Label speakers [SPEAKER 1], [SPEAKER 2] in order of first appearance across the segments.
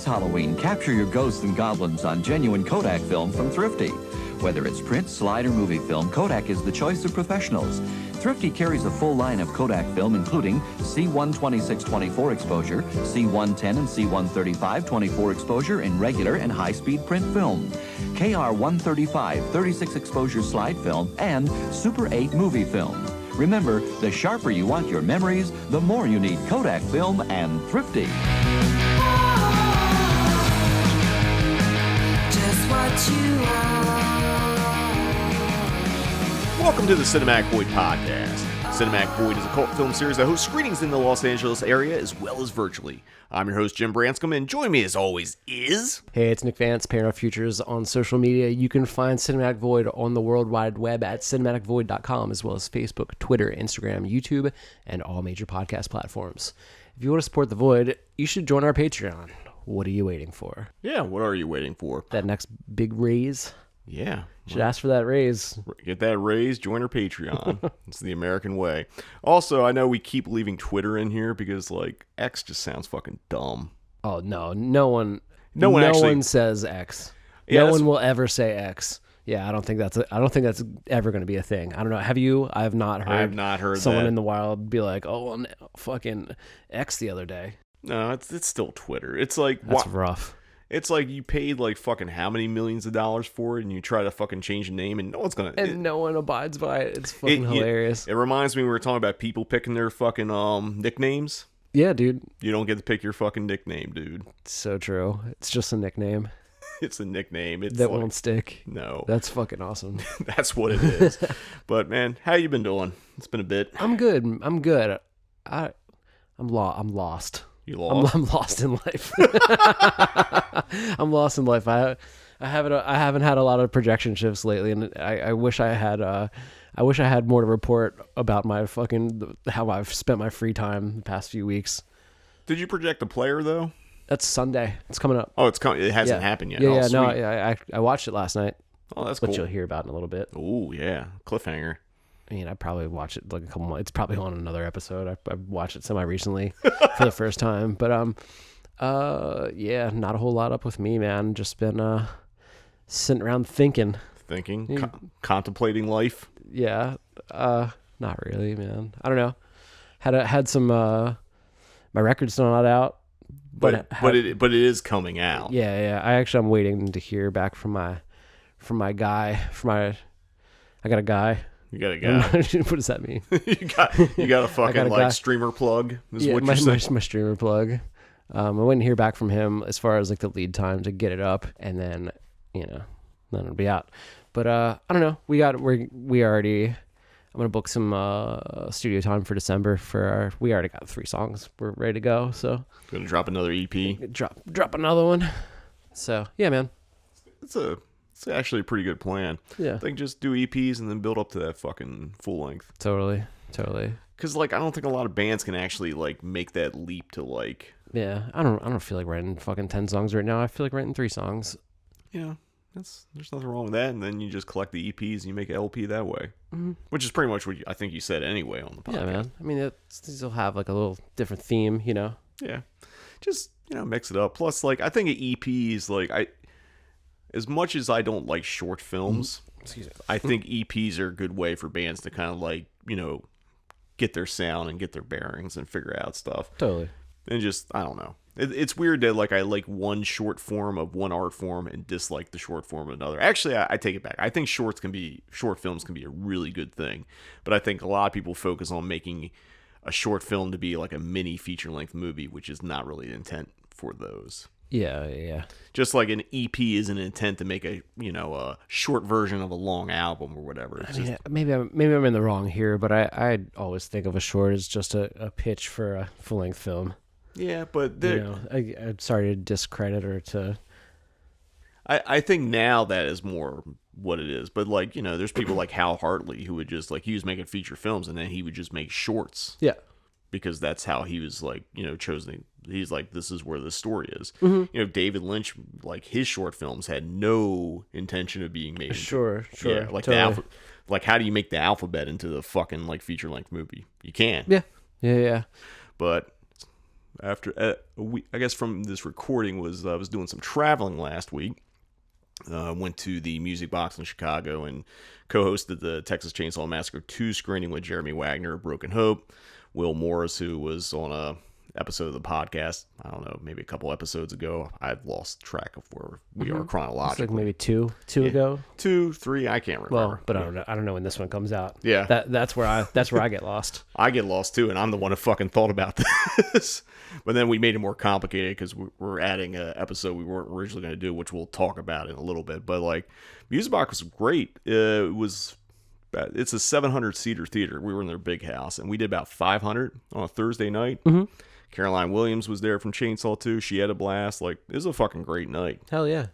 [SPEAKER 1] This Halloween, capture your ghosts and goblins on genuine Kodak film from Thrifty. Whether it's print, slide, or movie film, Kodak is the choice of professionals. Thrifty carries a full line of Kodak film, including C126-24 exposure, C110 and C135 24 exposure in regular and high-speed print film, KR135 36 exposure slide film, and Super 8 movie film. Remember, the sharper you want your memories, the more you need Kodak film and Thrifty.
[SPEAKER 2] Just what you are.
[SPEAKER 3] Welcome to the Cinematic Void Podcast. Cinematic Void is a cult film series that hosts screenings in the Los Angeles area as well as virtually. I'm your host, Jim Branscombe, and join me as always is...
[SPEAKER 4] Hey, it's Nick Vance, Paranoid Futures on social media. You can find Cinematic Void on the World Wide Web at cinematicvoid.com, as well as Facebook, Twitter, Instagram, YouTube, and all major podcast platforms. If you want to support The Void, you should join our Patreon. What are you waiting for?
[SPEAKER 3] Yeah, what are you waiting for?
[SPEAKER 4] That next big raise?
[SPEAKER 3] Yeah.
[SPEAKER 4] Should ask for that raise.
[SPEAKER 3] Get that raise, join our Patreon. It's the American way. Also, I know we keep leaving Twitter in here because, like, X just sounds fucking dumb.
[SPEAKER 4] Oh, no one says X.
[SPEAKER 3] Yeah,
[SPEAKER 4] no one will ever say X. Yeah, I don't think that's ever going to be a thing. I don't know. Have you? I have not heard someone
[SPEAKER 3] that.
[SPEAKER 4] In the wild be like, "Oh, well, fucking X the other day."
[SPEAKER 3] No, it's still Twitter. It's like
[SPEAKER 4] that's rough.
[SPEAKER 3] It's like you paid like fucking how many millions of dollars for it, and you try to fucking change the name, and no one's gonna.
[SPEAKER 4] No one abides by it. It's fucking hilarious.
[SPEAKER 3] It reminds me we were talking about people picking their fucking nicknames.
[SPEAKER 4] Yeah, dude.
[SPEAKER 3] You don't get to pick your fucking nickname, dude.
[SPEAKER 4] It's so true. It's just a nickname.
[SPEAKER 3] It's a nickname. It's
[SPEAKER 4] that
[SPEAKER 3] like,
[SPEAKER 4] won't stick.
[SPEAKER 3] No.
[SPEAKER 4] That's fucking awesome.
[SPEAKER 3] That's what it is. But man, how you been doing? It's been a bit.
[SPEAKER 4] I'm good. I'm lost.
[SPEAKER 3] You lost?
[SPEAKER 4] I'm lost in life. I'm lost in life. I haven't had a lot of projection shifts lately, and I wish I had. I wish I had more to report about my fucking how I've spent my free time the past few weeks.
[SPEAKER 3] Did you project the player though?
[SPEAKER 4] That's Sunday. It's coming up.
[SPEAKER 3] Oh, it's coming. It hasn't happened yet.
[SPEAKER 4] Yeah,
[SPEAKER 3] no.
[SPEAKER 4] I watched it last night.
[SPEAKER 3] Oh, that's cool.
[SPEAKER 4] Which you'll hear about in a little bit.
[SPEAKER 3] Oh yeah, cliffhanger.
[SPEAKER 4] I mean, I probably watch it like a couple months. It's probably on another episode. I watched it semi-recently for the first time. But, yeah, not a whole lot up with me, man. Just been sitting around thinking.
[SPEAKER 3] Contemplating life?
[SPEAKER 4] Yeah. Not really, man. I don't know. Had some, my record's still not out.
[SPEAKER 3] But it is coming out.
[SPEAKER 4] Yeah. I'm waiting to hear back from my guy. I got a guy.
[SPEAKER 3] You got a guy.
[SPEAKER 4] What does that mean?
[SPEAKER 3] you got a fucking streamer plug. Is what you're saying?
[SPEAKER 4] My streamer plug. I wouldn't hear back from him as far as like the lead time to get it up, and then then it'll be out. But I don't know. We already. I'm gonna book some studio time for December we already got 3 songs. We're ready to go. So
[SPEAKER 3] gonna drop another EP.
[SPEAKER 4] Drop another one. So yeah, man.
[SPEAKER 3] It's actually a pretty good plan.
[SPEAKER 4] Yeah.
[SPEAKER 3] I think just do EPs and then build up to that fucking full length.
[SPEAKER 4] Totally.
[SPEAKER 3] Because like I don't think a lot of bands can actually like make that leap to like.
[SPEAKER 4] Yeah, I don't feel like writing fucking 10 songs right now. I feel like writing 3 songs.
[SPEAKER 3] Yeah, there's nothing wrong with that. And then you just collect the EPs and you make an LP that way, which is pretty much what I think you said anyway on the podcast.
[SPEAKER 4] Yeah, man. I mean, these will have like a little different theme,
[SPEAKER 3] Yeah, just mix it up. Plus, like I think an EP is like as much as I don't like short films, I think EPs are a good way for bands to kind of like, get their sound and get their bearings and figure out stuff.
[SPEAKER 4] Totally.
[SPEAKER 3] And just, I don't know. It's weird that like I like one short form of one art form and dislike the short form of another. Actually, I take it back. I think short films can be a really good thing. But I think a lot of people focus on making a short film to be like a mini feature-length movie, which is not really the intent for those.
[SPEAKER 4] Yeah.
[SPEAKER 3] Just like an EP is an intent to make a short version of a long album or whatever.
[SPEAKER 4] Maybe I'm in the wrong here, but I always think of a short as just a pitch for a full length film.
[SPEAKER 3] Yeah, but
[SPEAKER 4] I'm sorry to discredit or to.
[SPEAKER 3] I think now that is more what it is, but like there's people like Hal Hartley who would just like he was making feature films and then he would just make shorts.
[SPEAKER 4] Yeah.
[SPEAKER 3] Because that's how he was like, chosen. He's like, this is where the story is.
[SPEAKER 4] Mm-hmm.
[SPEAKER 3] David Lynch, like his short films had no intention of being made.
[SPEAKER 4] Sure.
[SPEAKER 3] Yeah, like
[SPEAKER 4] totally.
[SPEAKER 3] like how do you make the alphabet into the fucking like feature length movie? You can't.
[SPEAKER 4] Yeah.
[SPEAKER 3] But after a week, I guess from this recording was I was doing some traveling last week. Went to the Music Box in Chicago and co-hosted the Texas Chainsaw Massacre 2 screening with Jeremy Wagner of Broken Hope, Will Morris, who was on a episode of the podcast, I don't know, maybe a couple episodes ago. I've lost track of where we are chronologically.
[SPEAKER 4] It's like maybe two ago.
[SPEAKER 3] 2, 3, I can't remember.
[SPEAKER 4] Well, but I don't know when this one comes out.
[SPEAKER 3] Yeah.
[SPEAKER 4] That's where I get lost.
[SPEAKER 3] I get lost too, and I'm the one who fucking thought about this. But then we made it more complicated because we're adding an episode we weren't originally going to do, which we'll talk about in a little bit. But like, Music Box was great. It's a 700-seater theater. We were in their big house, and we did about 500 on a Thursday night. Mm-hmm. Caroline Williams was there from Chainsaw 2. She had a blast. Like, it was a fucking great night.
[SPEAKER 4] Hell yeah.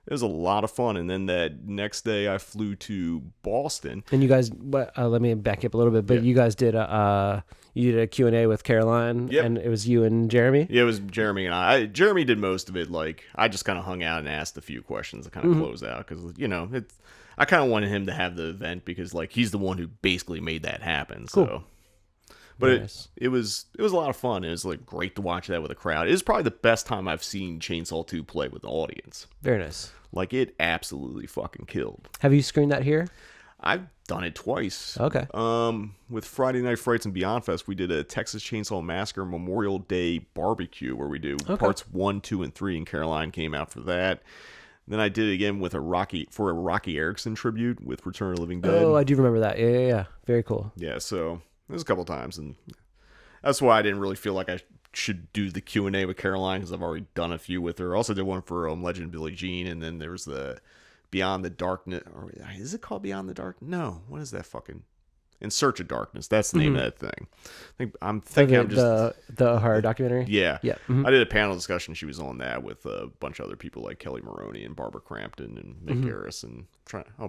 [SPEAKER 3] It was a lot of fun. And then that next day, I flew to Boston.
[SPEAKER 4] And you guys, let me back up a little bit, but you guys did a Q&A with Caroline, and it was you and Jeremy?
[SPEAKER 3] Yeah, it was Jeremy and I. Jeremy did most of it. Like, I just kind of hung out and asked a few questions to kind of close out. Because, I kind of wanted him to have the event because, like, he's the one who basically made that happen.
[SPEAKER 4] Cool.
[SPEAKER 3] So. But
[SPEAKER 4] nice.
[SPEAKER 3] it was a lot of fun. It was like great to watch that with a crowd. It was probably the best time I've seen Chainsaw 2 play with the audience.
[SPEAKER 4] Very nice.
[SPEAKER 3] Like, it absolutely fucking killed.
[SPEAKER 4] Have you screened that here?
[SPEAKER 3] I've done it twice.
[SPEAKER 4] Okay.
[SPEAKER 3] With Friday Night Frights and Beyond Fest, we did a Texas Chainsaw Massacre Memorial Day barbecue where we do parts 1, 2, and 3, and Caroline came out for that. Then I did it again with a Rocky Erickson tribute with Return of the Living Dead.
[SPEAKER 4] Oh, I do remember that. Yeah. Very cool.
[SPEAKER 3] Yeah, so it was a couple times, and that's why I didn't really feel like I should do the Q&A with Caroline because I've already done a few with her. I also did one for Legend of Billie Jean, and then there was the Beyond the Darkness. Or is it called Beyond the Dark? No, what is that fucking? In Search of Darkness. That's the name of that thing. I'm thinking
[SPEAKER 4] the horror documentary.
[SPEAKER 3] Yeah,
[SPEAKER 4] yeah.
[SPEAKER 3] I did a panel discussion. She was on that with a bunch of other people like Kelly Maroney and Barbara Crampton and Mick Harris and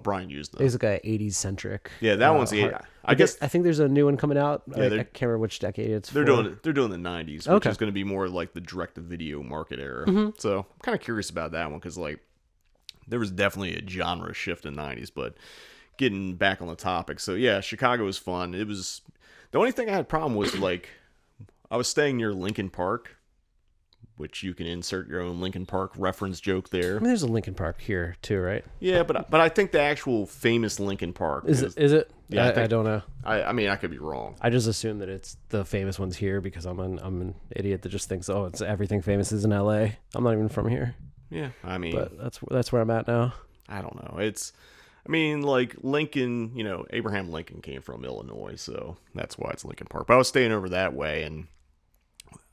[SPEAKER 3] Brian Usna.
[SPEAKER 4] It's like a 80s centric.
[SPEAKER 3] Yeah, that one's the. I guess
[SPEAKER 4] I think there's a new one coming out.
[SPEAKER 3] Yeah,
[SPEAKER 4] I can't remember which decade it's.
[SPEAKER 3] They're doing the 90s, which is going to be more like the direct-to-video market era. So I'm kind of curious about that one because like there was definitely a genre shift in the 90s, but. Getting back on the topic. So yeah, Chicago was fun. It was the only thing I had a problem was like I was staying near Lincoln Park, which you can insert your own Lincoln Park reference joke there.
[SPEAKER 4] I mean, there's a Lincoln Park here too, right?
[SPEAKER 3] Yeah, but I think the actual famous Lincoln Park
[SPEAKER 4] is it?
[SPEAKER 3] Yeah,
[SPEAKER 4] I don't know.
[SPEAKER 3] I mean, I could be wrong.
[SPEAKER 4] I just assume that it's the famous ones here because I'm an idiot that just thinks it's everything famous is in L.A. I'm not even from here.
[SPEAKER 3] Yeah, I mean,
[SPEAKER 4] but that's where I'm at now.
[SPEAKER 3] I don't know. I mean, like Lincoln, Abraham Lincoln came from Illinois, so that's why it's Lincoln Park. But I was staying over that way, and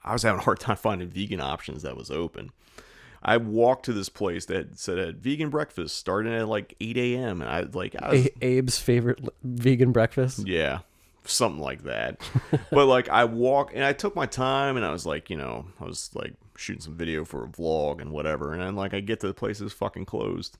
[SPEAKER 3] I was having a hard time finding vegan options that was open. I walked to this place that said it had vegan breakfast starting at like 8 a.m. And I was
[SPEAKER 4] Abe's favorite vegan breakfast.
[SPEAKER 3] Yeah, something like that. But like I walked and I took my time, and I was like, I was like shooting some video for a vlog and whatever. And then like I get to the place that's fucking closed.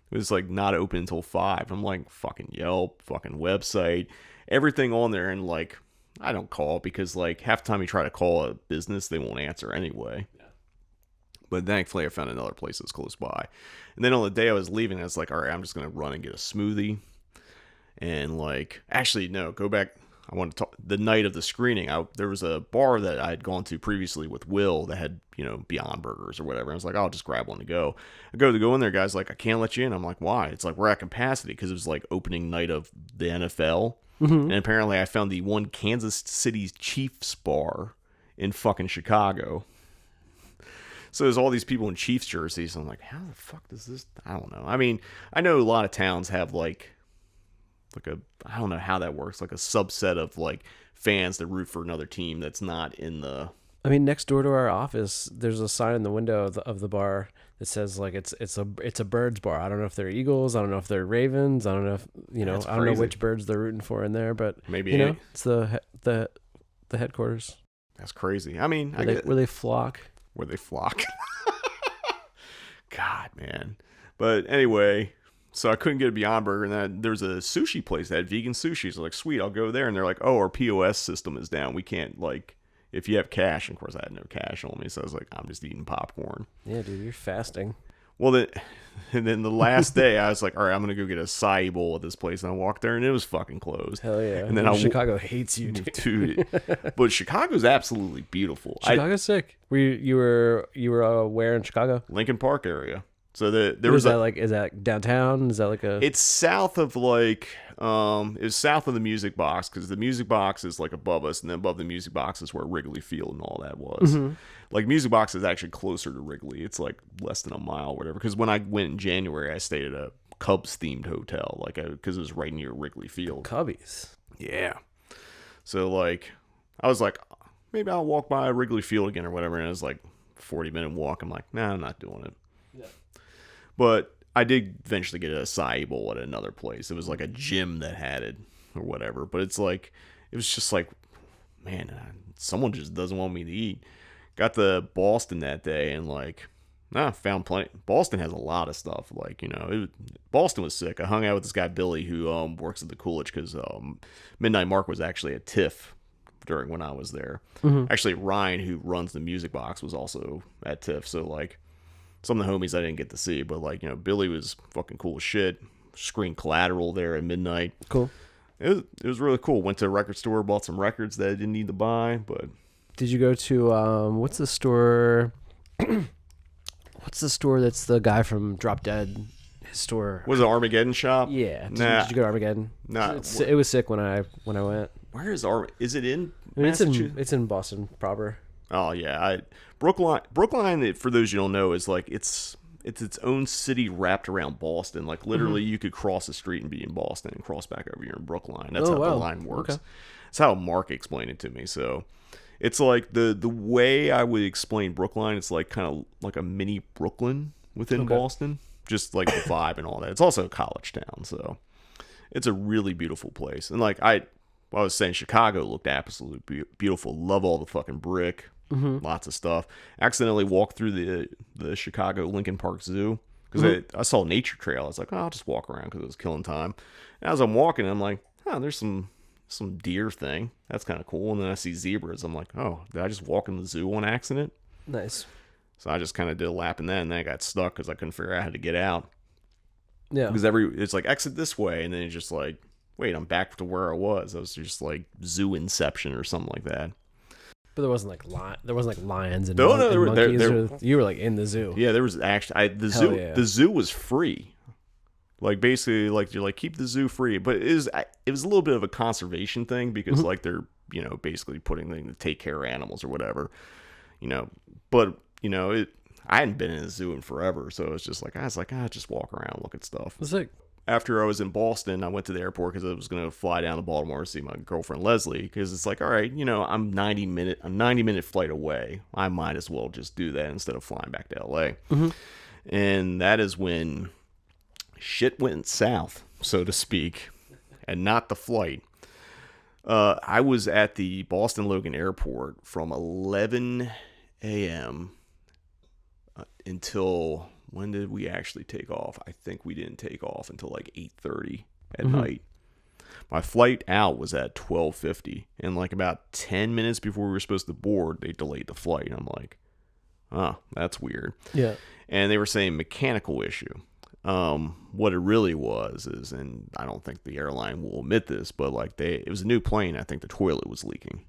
[SPEAKER 3] It was like not open until 5. I'm like, fucking Yelp, fucking website, everything on there. And like, I don't call because like half the time you try to call a business, they won't answer anyway. Yeah. But thankfully I found another place that's close by. And then on the day I was leaving, I was like, all right, I'm just going to run and get a smoothie. And like, actually, no, go back. I want to talk the night of the screening. There was a bar that I had gone to previously with Will that had, Beyond Burgers or whatever. I was like, I'll just grab one to go. I go in there, guys, like, I can't let you in. I'm like, why? It's like, we're at capacity because it was like opening night of the NFL. And apparently I found the one Kansas City Chiefs bar in fucking Chicago. So there's all these people in Chiefs jerseys. I'm like, how the fuck does this? I don't know. I mean, I know a lot of towns have like I don't know how that works, like a subset of like fans that root for another team that's not in the. I
[SPEAKER 4] mean, next door to our office, there's a sign in the window of the bar that says like it's a birds bar. I don't know if they're Eagles, I don't know if they're Ravens, I don't know if I don't know which birds they're rooting for in there, but
[SPEAKER 3] maybe
[SPEAKER 4] it's the headquarters.
[SPEAKER 3] That's crazy. I mean,
[SPEAKER 4] where they flock.
[SPEAKER 3] Where they flock. God, man. But anyway. So I couldn't get a Beyond Burger, and then there's a sushi place that had vegan sushi. So like, sweet, I'll go there. And they're like, oh, our POS system is down. We can't, like, if you have cash. And of course, I had no cash on me, so I was like, I'm just eating popcorn.
[SPEAKER 4] Yeah, dude, you're fasting.
[SPEAKER 3] Well, then, and then the last day, I was like, all right, I'm gonna go get a acai bowl at this place, and I walked there, and it was fucking closed.
[SPEAKER 4] Hell yeah!
[SPEAKER 3] And then
[SPEAKER 4] Chicago hates you, dude.
[SPEAKER 3] But Chicago's absolutely beautiful.
[SPEAKER 4] Chicago's sick. You were where in Chicago?
[SPEAKER 3] Lincoln Park area. So there
[SPEAKER 4] Is
[SPEAKER 3] was
[SPEAKER 4] that like, is that downtown? Is that like a?
[SPEAKER 3] It's south of like it's south of the Music Box, because the Music Box is like above us, and then above the Music Box is where Wrigley Field and all that was. Like Music Box is actually closer to Wrigley. It's like less than a mile, or whatever. Because when I went in January, I stayed at a Cubs themed hotel, like because it was right near Wrigley Field.
[SPEAKER 4] Cubbies.
[SPEAKER 3] Yeah. So like, I was like, maybe I'll walk by Wrigley Field again or whatever, and it was like 40-minute walk. I'm like, nah, I'm not doing it. Yeah. But I did eventually get a acai bowl at another place. It was like a gym that had it or whatever. But it's like, it was just like, man, someone just doesn't want me to eat. Got the Boston that day, and like, found plenty. Boston has a lot of stuff. Like, Boston was sick. I hung out with this guy Billy who works at the Coolidge, because Midnight Mark was actually at TIFF during when I was there. Actually, Ryan, who runs the Music Box, was also at TIFF. So like, some of the homies I didn't get to see, but like, Billy was fucking cool as shit. Screened Collateral there at midnight.
[SPEAKER 4] Cool.
[SPEAKER 3] It was really cool. Went to a record store, bought some records that I didn't need to buy. But
[SPEAKER 4] did you go to what's the store? What's the store that's the guy from Drop Dead? His store.
[SPEAKER 3] Was it Armageddon Shop?
[SPEAKER 4] Yeah. Did
[SPEAKER 3] Nah.
[SPEAKER 4] you go to Armageddon?
[SPEAKER 3] Nah.
[SPEAKER 4] It was sick when I went.
[SPEAKER 3] Where is Is it in
[SPEAKER 4] I mean,
[SPEAKER 3] Massachusetts?
[SPEAKER 4] it's in Boston proper.
[SPEAKER 3] Oh yeah, Brookline. For those you don't know, is like it's its own city wrapped around Boston. Like literally, you could cross the street and be in Boston and cross back over here in Brookline. That's how the line works.
[SPEAKER 4] Okay.
[SPEAKER 3] That's how Mark explained it to me. So it's like the way I would explain Brookline. It's like kind of like a mini Brooklyn within Boston, just like the vibe and all that. It's also a college town, so it's a really beautiful place. And like I was saying, Chicago looked absolutely beautiful. Love all the fucking brick. Lots of stuff. Accidentally walked through the Chicago Lincoln Park Zoo, because I saw a nature trail. I was like, I'll just walk around, because it was killing time. And as I'm walking, I'm like, there's some deer thing. That's kind of cool. And then I see zebras. I'm like, oh, did I just walk in the zoo on accident?
[SPEAKER 4] Nice.
[SPEAKER 3] So I just kind of did a lap in that, and then I got stuck because I couldn't figure out how to get out.
[SPEAKER 4] Yeah.
[SPEAKER 3] Because it's like exit this way, and then it's just like, wait, I'm back to where I was. I was just like zoo inception or something like that.
[SPEAKER 4] But there wasn't like lions and,
[SPEAKER 3] no,
[SPEAKER 4] and monkeys. You were like in the zoo.
[SPEAKER 3] Yeah, there was actually the zoo was free. Like basically, like you're like, keep the zoo free, but it was a little bit of a conservation thing, because like they're basically putting them to take care of animals or whatever, But I hadn't been in a zoo in forever, so it's just like I was like, just walk around, look at stuff.
[SPEAKER 4] It's like,
[SPEAKER 3] after I was in Boston, I went to the airport because I was going to fly down to Baltimore to see my girlfriend Leslie, because it's like, all right, I'm 90-minute flight away. I might as well just do that instead of flying back to LA. And that is when shit went south, so to speak, and not the flight. I was at the Boston Logan Airport from 11 a.m. Until... when did we actually take off? I think we didn't take off until like 8:30 at night. My flight out was at 12:50, and like about 10 minutes before we were supposed to board, they delayed the flight. I'm like, that's weird.
[SPEAKER 4] Yeah.
[SPEAKER 3] And they were saying mechanical issue. What it really was is, and I don't think the airline will admit this, but like it was a new plane. I think the toilet was leaking,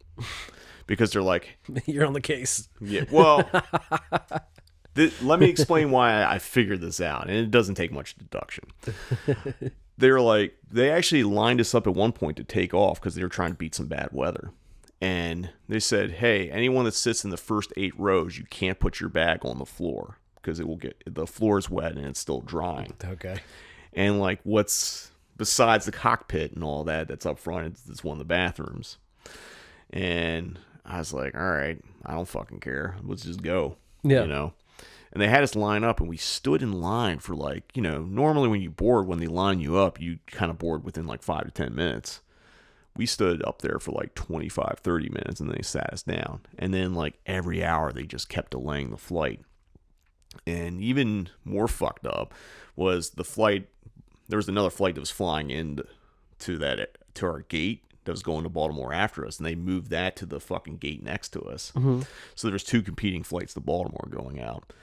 [SPEAKER 3] because they're like,
[SPEAKER 4] you're on the case.
[SPEAKER 3] Yeah. Well. Let me explain why I figured this out, and it doesn't take much deduction. They actually lined us up at one point to take off because they were trying to beat some bad weather. And they said, hey, anyone that sits in the first 8 rows, you can't put your bag on the floor because the floor is wet and it's still drying.
[SPEAKER 4] Okay.
[SPEAKER 3] And like what's besides the cockpit and all that's up front, it's one of the bathrooms. And I was like, all right, I don't fucking care. Let's just go.
[SPEAKER 4] Yeah.
[SPEAKER 3] And they had us line up, and we stood in line for like, normally when you board, when they line you up, you kind of board within like 5 to 10 minutes. We stood up there for like 25, 30 minutes, and then they sat us down. And then like every hour, they just kept delaying the flight. And even more fucked up was the flight. There was another flight that was flying in to our gate that was going to Baltimore after us, and they moved that to the fucking gate next to us. So there's 2 competing flights to Baltimore going out.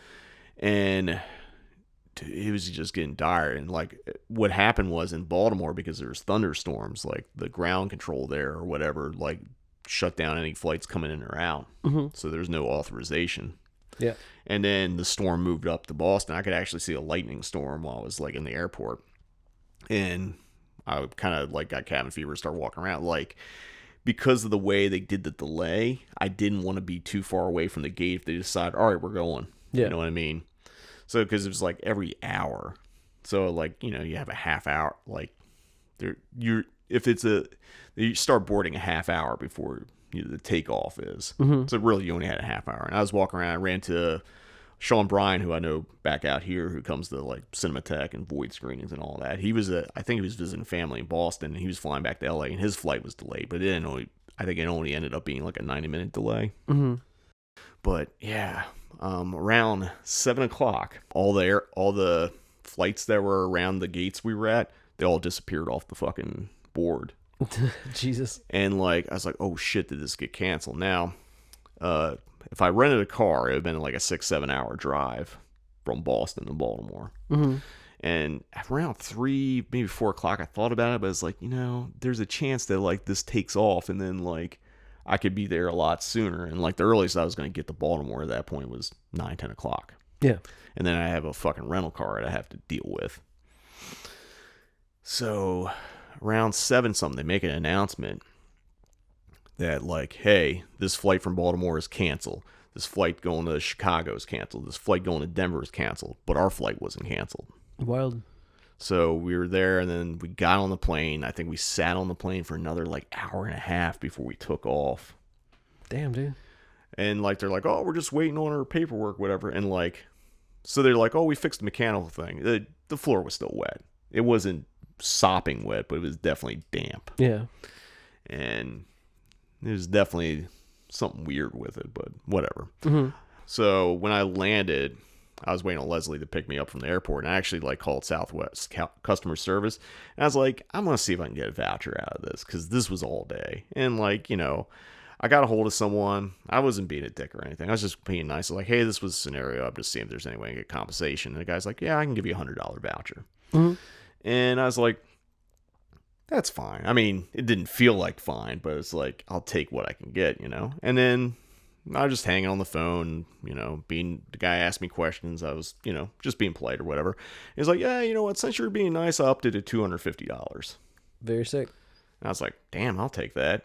[SPEAKER 3] And dude, it was just getting dire. And like what happened was in Baltimore, because there was thunderstorms, like the ground control there or whatever, like shut down any flights coming in or out. So there's no authorization.
[SPEAKER 4] Yeah.
[SPEAKER 3] And then the storm moved up to Boston. I could actually see a lightning storm while I was like in the airport. And I kind of like got cabin fever and started walking around. Like, because of the way they did the delay, I didn't want to be too far away from the gate if they decide, all right, we're going.
[SPEAKER 4] Yeah.
[SPEAKER 3] You know what I mean? So, because it was like every hour. So, like, you know, you have a half hour. Like, you start boarding a half hour before the takeoff is. So, really, you only had a half hour. And I was walking around. I ran to Sean Bryan, who I know back out here, who comes to like Cinematheque and Void screenings and all that. I think he was visiting family in Boston, and he was flying back to LA, and his flight was delayed, but I think it only ended up being like a 90-minute delay. But yeah, around 7:00, all the flights that were around the gates we were at, they all disappeared off the fucking board.
[SPEAKER 4] Jesus.
[SPEAKER 3] And like, I was like, oh shit, did this get canceled? Now, if I rented a car, it would have been like a 6-7 hour drive from Boston to Baltimore. And around 3, maybe 4 o'clock, I thought about it, but it's like, you know, there's a chance that like this takes off, and then like I could be there a lot sooner. And like the earliest I was going to get to Baltimore at that point was 9-10 o'clock.
[SPEAKER 4] Yeah.
[SPEAKER 3] And then I have a fucking rental car that I have to deal with. So around 7 something, they make an announcement that like, hey, this flight from Baltimore is canceled. This flight going to Chicago is canceled. This flight going to Denver is canceled. But our flight wasn't canceled.
[SPEAKER 4] Wild.
[SPEAKER 3] So we were there, and then we got on the plane. I think we sat on the plane for another like hour and a half before we took off.
[SPEAKER 4] Damn, dude.
[SPEAKER 3] And like, they're like, oh, we're just waiting on our paperwork, whatever. And like, so they're like, oh, we fixed the mechanical thing. The floor was still wet. It wasn't sopping wet, but it was definitely damp.
[SPEAKER 4] Yeah.
[SPEAKER 3] And there's definitely something weird with it, but whatever. So when I landed, I was waiting on Leslie to pick me up from the airport, and I actually like called Southwest customer service, and I was like, I'm gonna see if I can get a voucher out of this, because this was all day. And like, you know, I got a hold of someone. I wasn't being a dick or anything. I was just being nice. I was like, hey, this was a scenario. I'm just seeing if there's any way I can get compensation. And the guy's like, yeah, I can give you $100 voucher. And I was like, that's fine. I mean, it didn't feel like fine, but it's like, I'll take what I can get, you know? And then I was just hanging on the phone, you know, the guy asked me questions. I was, you know, just being polite or whatever. He's like, yeah, you know what? Since you're being nice, I upped it to $250.
[SPEAKER 4] Very sick.
[SPEAKER 3] And I was like, damn, I'll take that.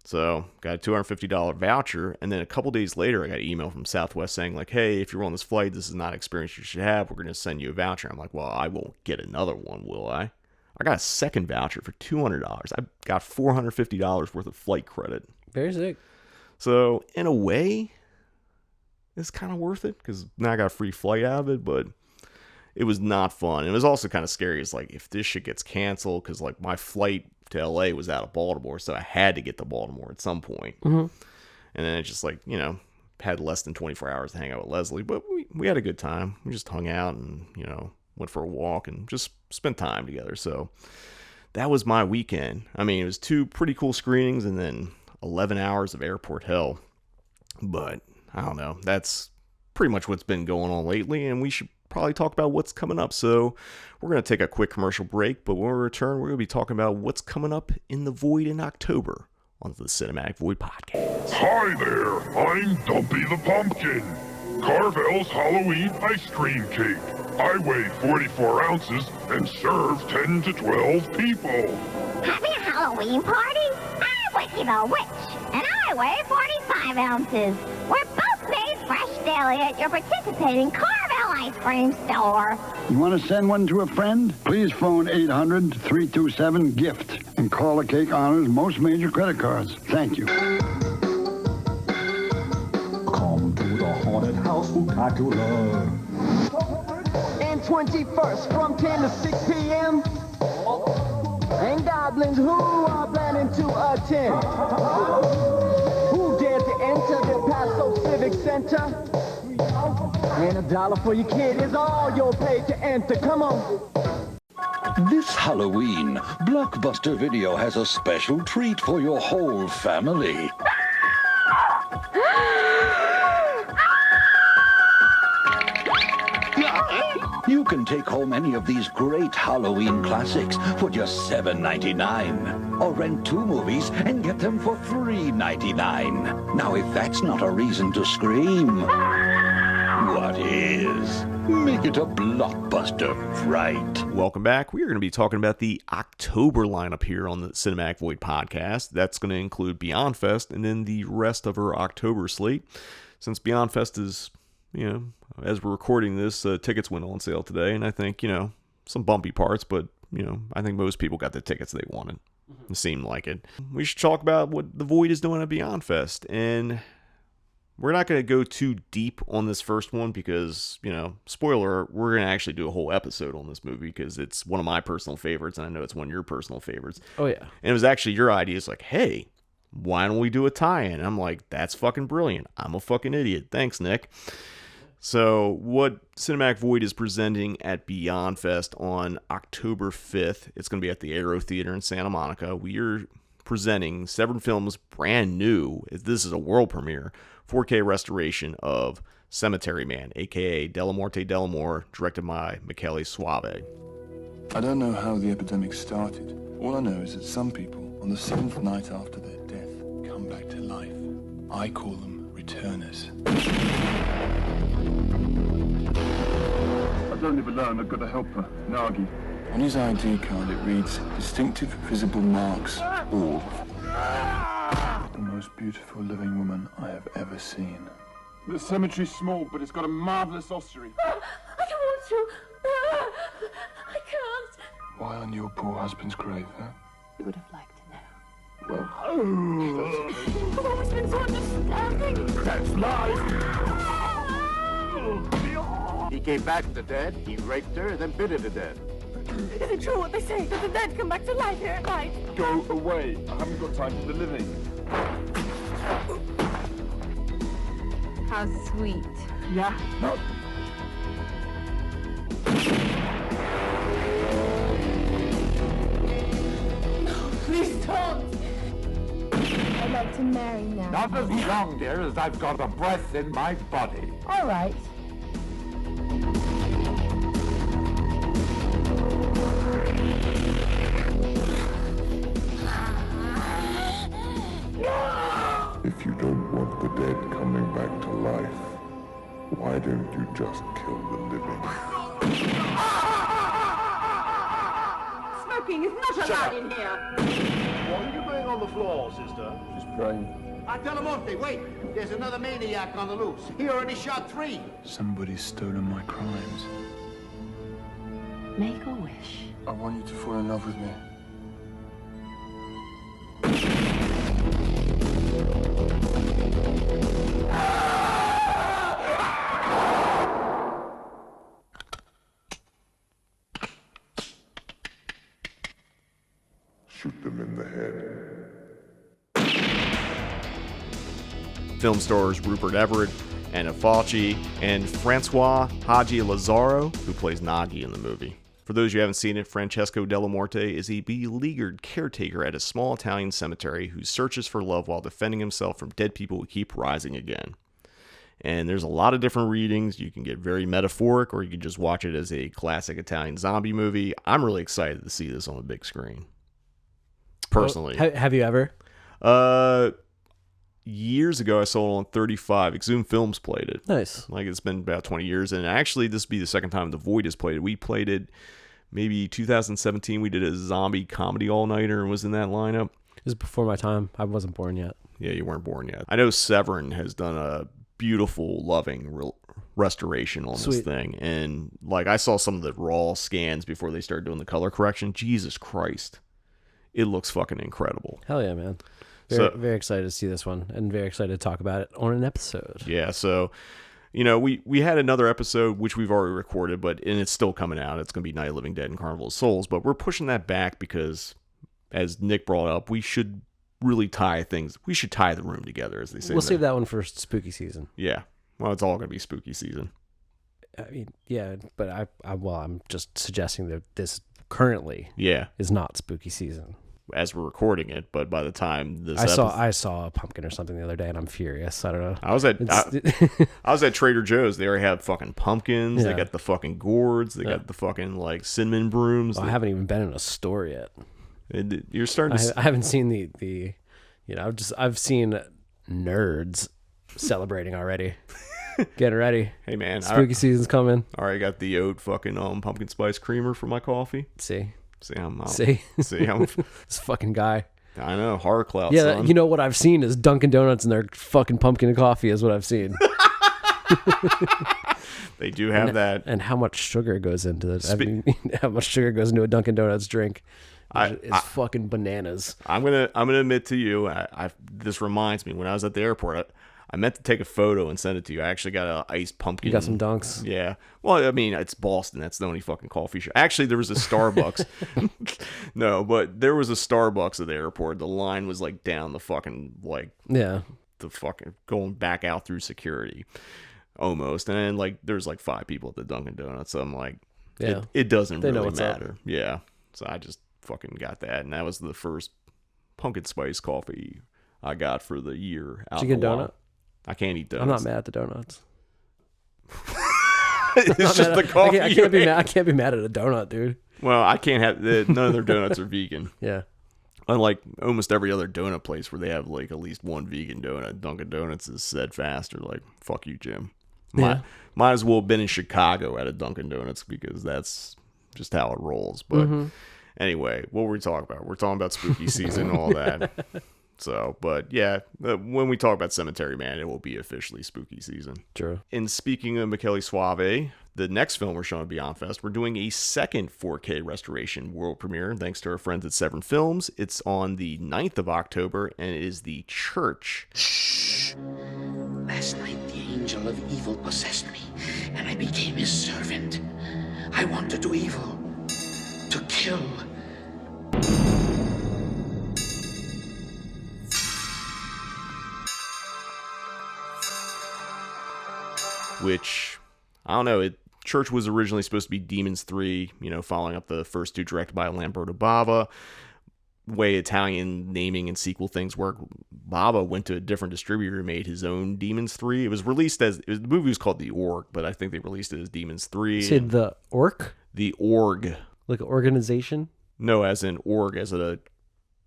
[SPEAKER 3] So got a $250 voucher. And then a couple days later, I got an email from Southwest saying like, hey, if you're on this flight, this is not an experience you should have. We're going to send you a voucher. I'm like, well, I won't get another one, will I? I got a second voucher for $200. I got $450 worth of flight credit.
[SPEAKER 4] Very sick.
[SPEAKER 3] So in a way, it's kind of worth it, because now I got a free flight out of it, but it was not fun. It was also kind of scary. It's like, if this shit gets canceled, because like my flight to LA was out of Baltimore, so I had to get to Baltimore at some point. And then it just like, you know, had less than 24 hours to hang out with Leslie, but we had a good time. We just hung out and, you know, went for a walk and just spent time together. So that was my weekend. I mean, it was 2 pretty cool screenings and then 11 hours of airport hell. But I don't know. That's pretty much what's been going on lately, and we should probably talk about what's coming up. So we're going to take a quick commercial break, but when we return, we're going to be talking about what's coming up in the Void in October on the Cinematic Void Podcast.
[SPEAKER 5] Hi there, I'm Dumpy the Pumpkin. Carvel's Halloween ice cream cake. I weigh 44 ounces and serve 10 to 12 people.
[SPEAKER 6] Having a Halloween party? I'm Wiki the Witch, and I weigh 45 ounces. We're both made fresh daily at your participating Carvel ice cream store.
[SPEAKER 7] You want to send one to a friend? Please phone 800-327-GIFT and call the Cake Honors most major credit cards. Thank you.
[SPEAKER 8] Come to the haunted house spectacular.
[SPEAKER 9] And 21st from 10 to 6 p.m. And goblins who are planning to attend. Who dare to enter the Paso Civic Center? And $1 for your kid is all you'll pay to enter. Come on.
[SPEAKER 8] This Halloween, Blockbuster Video has a special treat for your whole family. You can take home any of these great Halloween classics for just $7.99. Or rent 2 movies and get them for $3.99. Now, if that's not a reason to scream, what is? Make it a blockbuster fright.
[SPEAKER 3] Welcome back. We are going to be talking about the October lineup here on the Cinematic Void podcast. That's going to include Beyond Fest and then the rest of our October slate. Since Beyond Fest is, as we're recording this, tickets went on sale today, and I think, some bumpy parts, but, I think most people got the tickets they wanted. It seemed like it. We should talk about what the Void is doing at Beyond Fest, and we're not going to go too deep on this first one because, spoiler, we're going to actually do a whole episode on this movie because it's one of my personal favorites, and I know it's one of your personal favorites.
[SPEAKER 4] Oh, yeah.
[SPEAKER 3] And it was actually your idea. It's like, hey, why don't we do a tie-in? I'm like, that's fucking brilliant. I'm a fucking idiot. Thanks, Nick. So what Cinematic Void is presenting at Beyond Fest on October 5th, it's going to be at the Aero Theater in Santa Monica. We are presenting 7 films brand new. This is a world premiere. 4K restoration of Cemetery Man, a.k.a. Della Morte Dellamore, directed by Michele Soavi.
[SPEAKER 10] I don't know how the epidemic started. All I know is that some people, on the 7th night after their death, come back to life. I call them returners.
[SPEAKER 5] I don't live alone. I've got a helper, Nagi.
[SPEAKER 10] On his ID card, it reads, distinctive visible marks, all. The most beautiful living woman I have ever seen.
[SPEAKER 5] The cemetery's small, but it's got a marvelous ossuary.
[SPEAKER 2] I don't want to. I can't.
[SPEAKER 10] Why on your poor husband's grave, huh?
[SPEAKER 2] You would have liked to know.
[SPEAKER 10] Well,
[SPEAKER 2] I've always been so understanding.
[SPEAKER 5] That's life.
[SPEAKER 11] He came back from the dead, he raped her, and then bit her to death.
[SPEAKER 2] Is it true what they say, that the dead come back to life here at night?
[SPEAKER 5] Go away. I haven't got time for the living.
[SPEAKER 2] How sweet.
[SPEAKER 5] Yeah. No.
[SPEAKER 2] Please don't. I'd like to marry now.
[SPEAKER 11] Not as long, dear, as I've got a breath in my body.
[SPEAKER 2] All right.
[SPEAKER 5] If you don't want the dead coming back to life, why don't you just kill the living?
[SPEAKER 2] Smoking is not allowed in here.
[SPEAKER 11] What are you doing on the floor, sister?
[SPEAKER 10] just praying.
[SPEAKER 11] Delamonte, wait! There's another maniac on the loose. He already shot 3.
[SPEAKER 10] Somebody's stolen my crimes.
[SPEAKER 2] Make a wish.
[SPEAKER 10] I want you to fall in love with me.
[SPEAKER 5] Shoot them in the head.
[SPEAKER 3] Film stars Rupert Everett, Anna Fauci, and Francois Haji Lazaro, who plays Nagi in the movie. For those who haven't seen it, Francesco Della Morte is a beleaguered caretaker at a small Italian cemetery who searches for love while defending himself from dead people who keep rising again. And there's a lot of different readings. You can get very metaphoric, or you can just watch it as a classic Italian zombie movie. I'm really excited to see this on a big screen. Personally.
[SPEAKER 4] Have you ever?
[SPEAKER 3] Years ago, I saw it on 35. Exhumed Films played it.
[SPEAKER 4] Nice.
[SPEAKER 3] Like, it's been about 20 years. And actually, this will be the second time The Void has played it. We played it maybe 2017. We did a zombie comedy all-nighter and was in that lineup.
[SPEAKER 4] It was before my time. I wasn't born yet.
[SPEAKER 3] Yeah, you weren't born yet. I know Severin has done a beautiful, loving restoration on this thing. And, like, I saw some of the raw scans before they started doing the color correction. Jesus Christ. It looks fucking incredible.
[SPEAKER 4] Hell yeah, man. Very excited to see this one and very excited to talk about it on an episode.
[SPEAKER 3] Yeah, so, you know, we had another episode, which we've already recorded, and it's still coming out. It's going to be Night of the Living Dead and Carnival of Souls, but we're pushing that back because, as Nick brought up, we should really tie the room together, as they say.
[SPEAKER 4] We'll save that one for spooky season.
[SPEAKER 3] Yeah. Well, it's all going to be spooky season.
[SPEAKER 4] I mean, yeah, but I'm just suggesting that this currently is not spooky season.
[SPEAKER 3] as we're recording it, but by the time this
[SPEAKER 4] I saw a pumpkin or something the other day, and I'm furious. I don't know.
[SPEAKER 3] I was at Trader Joe's. They already have fucking pumpkins. They got the fucking gourds. They got the fucking like cinnamon brooms.
[SPEAKER 4] Well, I haven't even been in a store yet.
[SPEAKER 3] You're starting to.
[SPEAKER 4] I haven't seen the I've seen nerds celebrating already. Getting ready.
[SPEAKER 3] Hey man,
[SPEAKER 4] spooky season's coming.
[SPEAKER 3] Already got the oat fucking pumpkin spice creamer for my coffee.
[SPEAKER 4] See,
[SPEAKER 3] I'm
[SPEAKER 4] this fucking guy.
[SPEAKER 3] I know, horror cloud.
[SPEAKER 4] Yeah,
[SPEAKER 3] son.
[SPEAKER 4] you know what I've seen is Dunkin' Donuts and their fucking pumpkin coffee is what I've seen.
[SPEAKER 3] They do have that.
[SPEAKER 4] And how much sugar goes into it? How much sugar goes into a Dunkin' Donuts drink? It's fucking bananas.
[SPEAKER 3] I'm gonna admit to you. This reminds me, when I was at the airport, I meant to take a photo and send it to you. I actually got an iced pumpkin.
[SPEAKER 4] You got some dunks?
[SPEAKER 3] Yeah. Well, I mean, it's Boston. That's the only fucking coffee shop. Actually, there was a Starbucks. No, but there was a Starbucks at the airport. The line was like down the fucking the fucking going back out through security, almost. And then like there's like 5 people at the Dunkin' Donuts. So I'm like, it doesn't really matter. Up. Yeah. So I just fucking got that, and that was the first pumpkin spice coffee I got for the year.
[SPEAKER 4] Did you get a donut?
[SPEAKER 3] I can't eat donuts.
[SPEAKER 4] I'm not mad at the donuts.
[SPEAKER 3] It's just the coffee.
[SPEAKER 4] I can't be mad at a donut, dude.
[SPEAKER 3] Well, I can't have none of their donuts are vegan.
[SPEAKER 4] Yeah.
[SPEAKER 3] Unlike almost every other donut place where they have like at least one vegan donut, Dunkin' Donuts is steadfast. They're like, "Fuck you, Jim." Might as well have been in Chicago at a Dunkin' Donuts because that's just how it rolls. But anyway, what were we talking about? We're talking about spooky season and all that. So, but yeah, when we talk about Cemetery Man, it will be officially spooky season.
[SPEAKER 4] True.
[SPEAKER 3] And speaking of Michele Soavi, the next film we're showing at Beyond Fest, we're doing a second 4K restoration world premiere thanks to our friends at Severn Films. It's on the 9th of October, and it is The Church.
[SPEAKER 12] Shh. Last night, the angel of evil possessed me, and I became his servant. I want to do evil, to kill.
[SPEAKER 3] Which, I don't know, Church was originally supposed to be Demons 3, following up the first 2 directed by Lamberto Bava. Way Italian naming and sequel things work. Bava went to a different distributor and made his own Demons 3. It was released the movie was called The Org, but I think they released it as Demons 3.
[SPEAKER 4] You said The Orc?
[SPEAKER 3] The Org.
[SPEAKER 4] Like an organization?
[SPEAKER 3] No, as in org, as a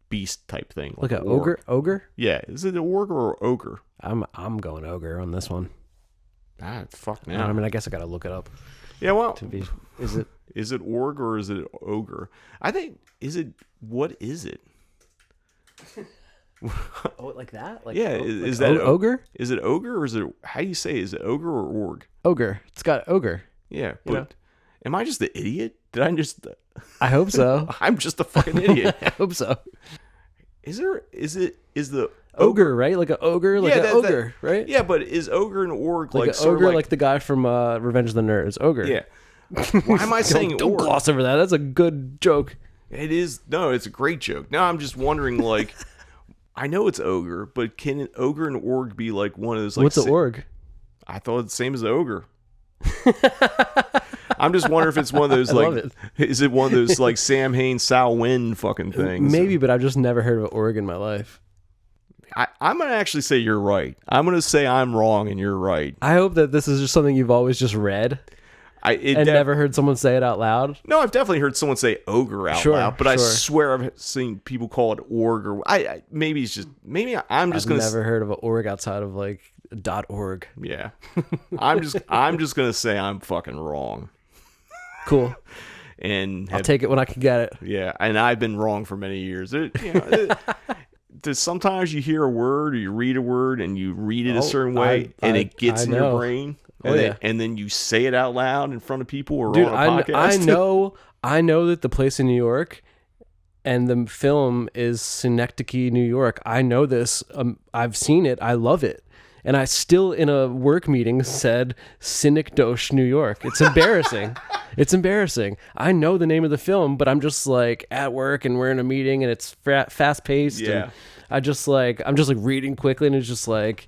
[SPEAKER 3] beast type thing.
[SPEAKER 4] Like an ogre? Ogre?
[SPEAKER 3] Yeah. Is it an org or ogre?
[SPEAKER 4] I'm going ogre on this one.
[SPEAKER 3] Fuck now.
[SPEAKER 4] I mean, I guess I gotta look it up.
[SPEAKER 3] Yeah, well,
[SPEAKER 4] is it
[SPEAKER 3] org or is it ogre? I think what is it?
[SPEAKER 4] Oh, like that?
[SPEAKER 3] Like, yeah, is that
[SPEAKER 4] ogre?
[SPEAKER 3] Is it ogre or is it, how do you say, is it ogre or org?
[SPEAKER 4] Ogre. It's got ogre.
[SPEAKER 3] Yeah, but am I just the idiot? Did I just?
[SPEAKER 4] I hope so.
[SPEAKER 3] I'm just a fucking idiot.
[SPEAKER 4] I hope so.
[SPEAKER 3] Is the
[SPEAKER 4] ogre, right? Like an ogre, like an ogre, right?
[SPEAKER 3] Yeah, but is ogre and org
[SPEAKER 4] like an ogre, like the guy from Revenge of the Nerds? Ogre.
[SPEAKER 3] Yeah. Why am I saying
[SPEAKER 4] don't
[SPEAKER 3] org?
[SPEAKER 4] gloss over that. That's a good joke.
[SPEAKER 3] It is. No, it's a great joke. Now I'm just wondering, like, I know it's ogre, but can an ogre and org be like one of those? Like,
[SPEAKER 4] what's an org?
[SPEAKER 3] I thought it's the same as the ogre. I'm just wondering if it's one of those like, is it one of those like Sam Hain, Sal Wynn fucking things?
[SPEAKER 4] Maybe, but I've just never heard of an org in my life.
[SPEAKER 3] I'm going to actually say you're right. I'm going to say I'm wrong and you're right.
[SPEAKER 4] I hope that this is just something you've always just read and never heard someone say it out loud.
[SPEAKER 3] No, I've definitely heard someone say ogre out loud, but I swear I've seen people call it org or maybe it's just, I'm just going to...
[SPEAKER 4] I've never heard of an org outside of like .org.
[SPEAKER 3] Yeah. I'm just going to say I'm fucking wrong.
[SPEAKER 4] Cool.
[SPEAKER 3] And
[SPEAKER 4] I'll take it when I can get it.
[SPEAKER 3] Yeah, and I've been wrong for many years. Sometimes you hear a word or you read a word and you read it a certain way and it gets in your brain and then you say it out loud in front of people or on a podcast.
[SPEAKER 4] I know that the place in New York and the film is Synecdoche, New York. I know this. I've seen it. I love it. And I still, in a work meeting, said Synecdoche, New York. It's embarrassing. It's embarrassing. I know the name of the film, but I'm just like at work and we're in a meeting and it's fast paced.
[SPEAKER 3] Yeah.
[SPEAKER 4] And I'm just like reading quickly and it's just like,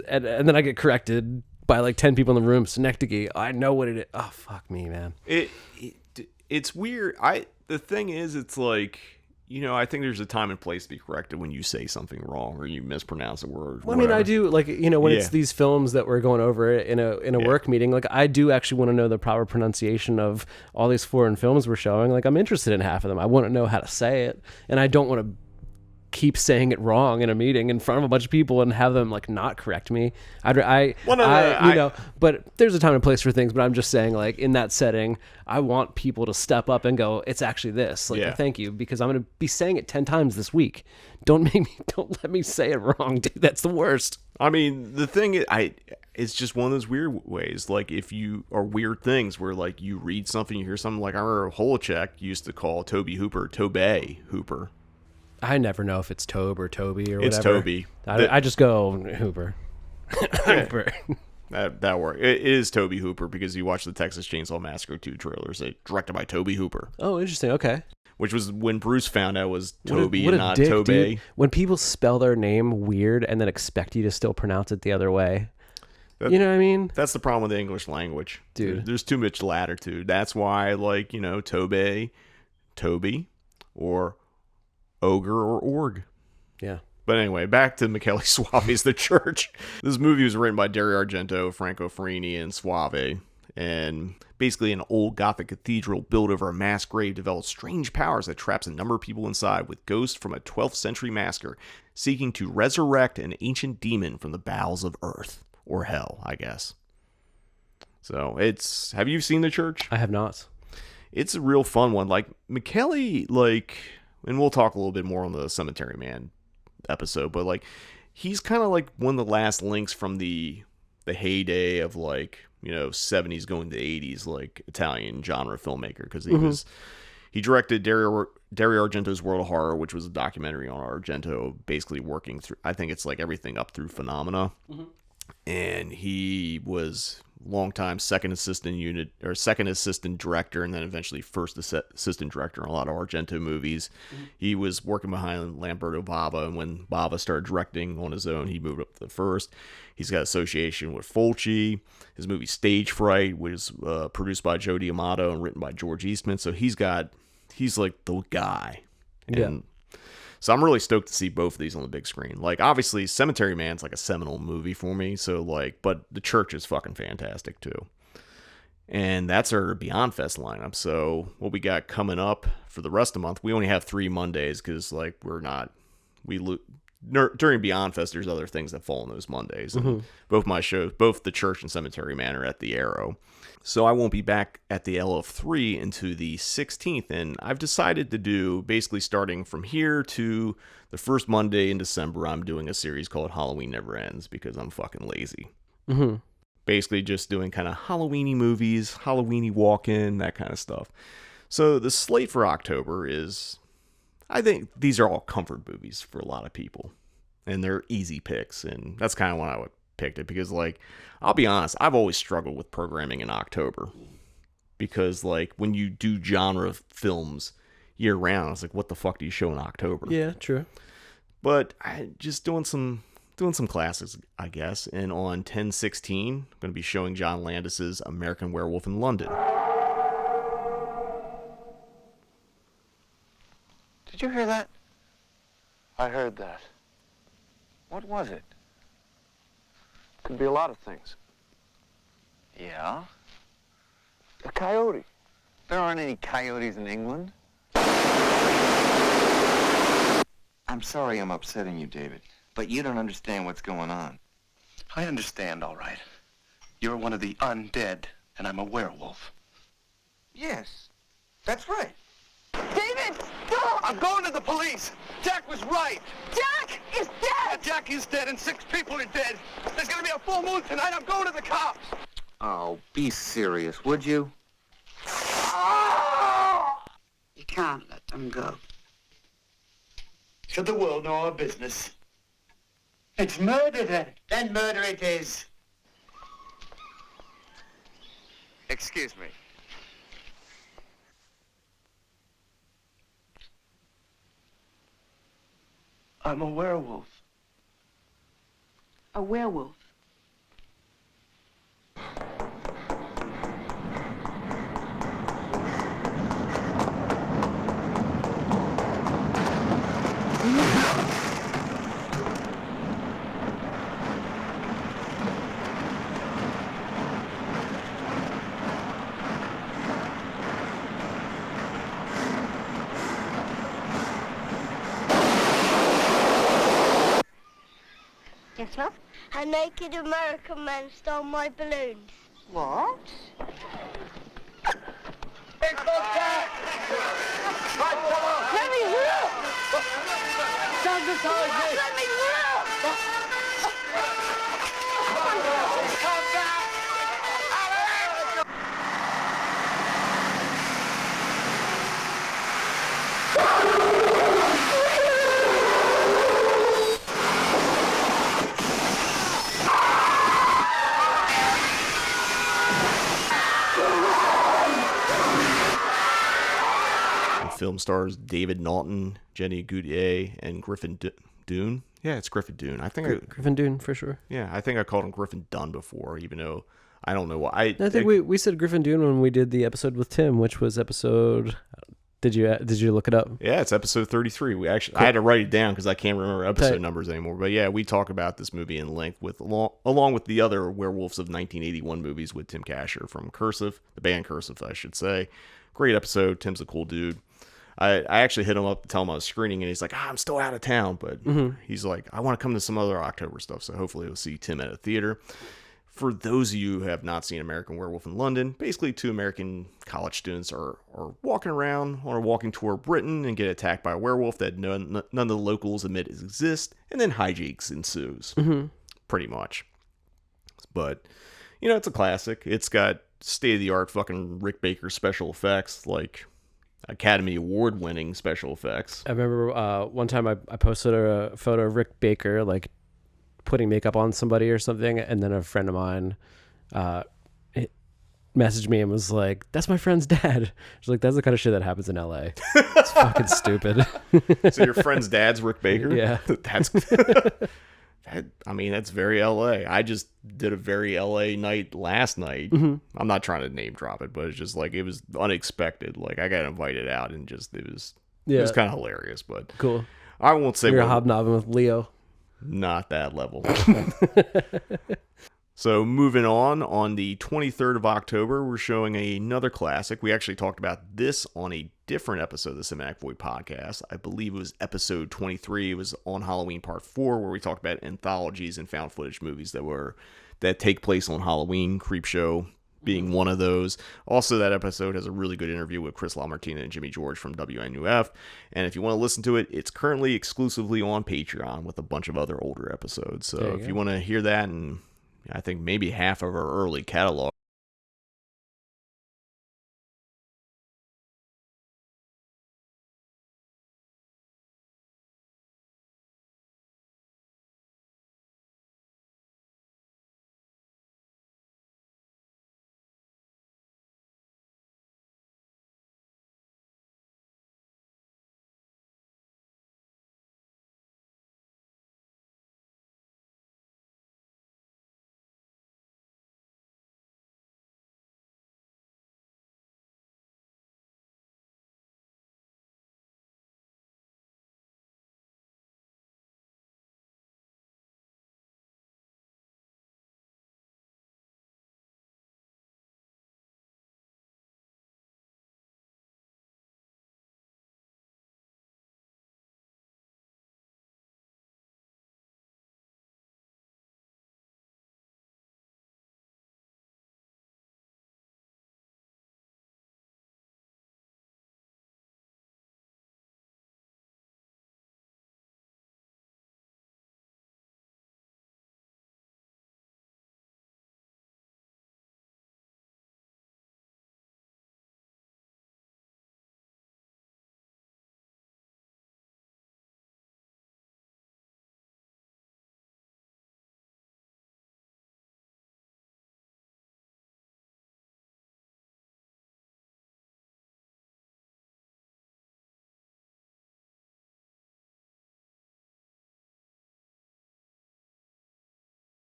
[SPEAKER 4] and then I get corrected by like 10 people in the room. Synecdoche. I know what it is. Oh, fuck me, man.
[SPEAKER 3] It's weird. The thing is, it's like, I think there's a time and place to be corrected when you say something wrong or you mispronounce a word.
[SPEAKER 4] Well, I mean, I do, like, when it's
[SPEAKER 3] Yeah.
[SPEAKER 4] these films that we're going over in a work meeting, like, I do actually want to know the proper pronunciation of all these foreign films we're showing. Like, I'm interested in half of them. I want to know how to say it, and I don't want to keep saying it wrong in a meeting in front of a bunch of people and have them, like, not correct me. But there's a time and place for things. But I'm just saying, like, in that setting, I want people to step up and go, it's actually this. Like, thank you, because I'm going to be saying it 10 times this week. Don't let me say it wrong, dude. That's the worst.
[SPEAKER 3] I mean, the thing is, it's just one of those weird ways. Like, if you are weird things where, like, you read something, you hear something. Like, I remember Holacek used to call Tobe Hooper.
[SPEAKER 4] I never know if it's Tobe or Toby or whatever.
[SPEAKER 3] It's Toby.
[SPEAKER 4] I just go Hooper. Hooper.
[SPEAKER 3] That works. It is Tobe Hooper because you watch the Texas Chainsaw Massacre 2 trailers. It's directed by Tobe Hooper.
[SPEAKER 4] Oh, interesting. Okay.
[SPEAKER 3] Which was when Bruce found out it was Toby
[SPEAKER 4] what
[SPEAKER 3] and
[SPEAKER 4] a
[SPEAKER 3] not
[SPEAKER 4] dick,
[SPEAKER 3] Tobe.
[SPEAKER 4] Dude. When people spell their name weird and then expect you to still pronounce it the other way. You know what I mean?
[SPEAKER 3] That's the problem with the English language.
[SPEAKER 4] Dude.
[SPEAKER 3] There's too much latitude. That's why, like, Tobe, Toby, or Ogre or Org.
[SPEAKER 4] Yeah.
[SPEAKER 3] But anyway, back to Michele Soavi's The Church. This movie was written by Dario Argento, Franco Ferrini, and Soavi. And basically an old Gothic cathedral built over a mass grave develops strange powers that traps a number of people inside, with ghosts from a 12th century massacre seeking to resurrect an ancient demon from the bowels of earth. Or hell, I guess. So have you seen The Church?
[SPEAKER 4] I have not.
[SPEAKER 3] It's a real fun one. Like, Michele, like, and we'll talk a little bit more on the Cemetery Man episode, but, like, he's kind of like one of the last links from the heyday of, like, 70s going to 80s, like, Italian genre filmmaker, because he directed Dario Argento's World of Horror, which was a documentary on Argento, basically working through, I think it's like everything up through Phenomena. And he was longtime second assistant director, and then eventually first assistant director on a lot of Argento movies. He was working behind Lamberto Bava, and when Bava started directing on his own, he moved up to the first. He's got association with Fulci. His movie Stage Fright was produced by Joe D'Amato and written by George Eastman. So he's like the guy. And so I'm really stoked to see both of these on the big screen. Like, obviously, Cemetery Man's like a seminal movie for me. So, like, but The Church is fucking fantastic too. And that's our Beyond Fest lineup. So what we got coming up for the rest of the month, we only have 3 Mondays because, like, during Beyond Fest, there's other things that fall on those Mondays. And both my shows, both The Church and Cemetery Man, are at the Arrow. So I won't be back at the LF3 until the 16th, and I've decided to do, basically starting from here to the first Monday in December, I'm doing a series called Halloween Never Ends, because I'm fucking lazy. Basically just doing kind of Halloween-y movies, Halloween-y walk-in, that kind of stuff. So the slate for October is, I think these are all comfort movies for a lot of people, and they're easy picks, and that's kind of when I would picked it, because, like, I'll be honest, I've always struggled with programming in October, because, like, when you do genre films year round, it's like, what the fuck do you show in October?
[SPEAKER 4] Yeah, true.
[SPEAKER 3] But I just doing some classics, I guess. And on 10/16, I'm going to be showing John Landis's American Werewolf in London.
[SPEAKER 13] Did you hear that? I heard that. What was it? Could be a lot of things. Yeah? A coyote. There aren't any coyotes in England.
[SPEAKER 14] I'm sorry I'm upsetting you, David, but you don't understand what's going on.
[SPEAKER 15] I understand, all right. You're one of the undead, and I'm a werewolf.
[SPEAKER 14] Yes, that's right.
[SPEAKER 13] David, stop! I'm going to the police. Jack was right. Jack is dead!
[SPEAKER 15] Yeah, Jack is dead, and 6 people are dead. There's going to be a full moon tonight. I'm going to the cops.
[SPEAKER 14] Oh, be serious, would you?
[SPEAKER 16] You can't let them go.
[SPEAKER 15] Should the world know our business? It's murder, then. Then murder it is.
[SPEAKER 14] Excuse me.
[SPEAKER 15] I'm a werewolf.
[SPEAKER 16] A werewolf?
[SPEAKER 2] Yes, love? A naked American man stole my balloons. What?
[SPEAKER 9] It's okay! Let me through! Sabotage me! Let me through! Come back!
[SPEAKER 3] The film stars David Naughton, Jenny Goudier, and Griffin Dune. Yeah, it's Griffin Dune. I think
[SPEAKER 4] Griffin Dune for sure.
[SPEAKER 3] Yeah, I think I called him Griffin Dunn before, even though I don't know why.
[SPEAKER 4] I think we said Griffin Dune when we did the episode with Tim, which was episode. Did you look it up?
[SPEAKER 3] Yeah, it's episode 33. We actually I had to write it down because I can't remember episode numbers anymore. But yeah, we talk about this movie in length along with the other Werewolves of 1981 movies with Tim Kasher from Cursive, the band Cursive, I should say. Great episode. Tim's a cool dude. I actually hit him up to tell him I was screening, and he's like, I'm still out of town. But he's like, I want to come to some other October stuff, so hopefully we'll see Tim at a theater. For those of you who have not seen American Werewolf in London, basically two American college students are walking around on a walking tour of Britain and get attacked by a werewolf that none of the locals admit exists, and then hijinks ensues, pretty much. But, it's a classic. It's got state-of-the-art fucking Rick Baker special effects, like Academy Award-winning special effects.
[SPEAKER 4] I remember one time I posted a photo of Rick Baker, like, putting makeup on somebody or something, and then a friend of mine messaged me and was like, that's my friend's dad. She's like, that's the kind of shit that happens in LA. It's fucking stupid.
[SPEAKER 3] So your friend's dad's Rick Baker?
[SPEAKER 4] Yeah.
[SPEAKER 3] That's very LA. I just did a very LA night last night. I'm not trying to name drop it, but it's just like, it was unexpected. Like, I got invited out and just, it was kind of hilarious, but
[SPEAKER 4] cool.
[SPEAKER 3] I won't say
[SPEAKER 4] you're hobnobbing with Leo.
[SPEAKER 3] Not that level. So moving on the 23rd of October, we're showing another classic. We actually talked about this on a different episode of the Cinematic Void podcast. I believe it was episode 23. It was on Halloween Part 4, where we talked about anthologies and found footage movies that take place on Halloween. Creepshow being one of those. Also, that episode has a really good interview with Chris LaMartina and Jimmy George from WNUF. And if you want to listen to it, it's currently exclusively on Patreon with a bunch of other older episodes. So if you want to hear that, and I think maybe half of our early catalog,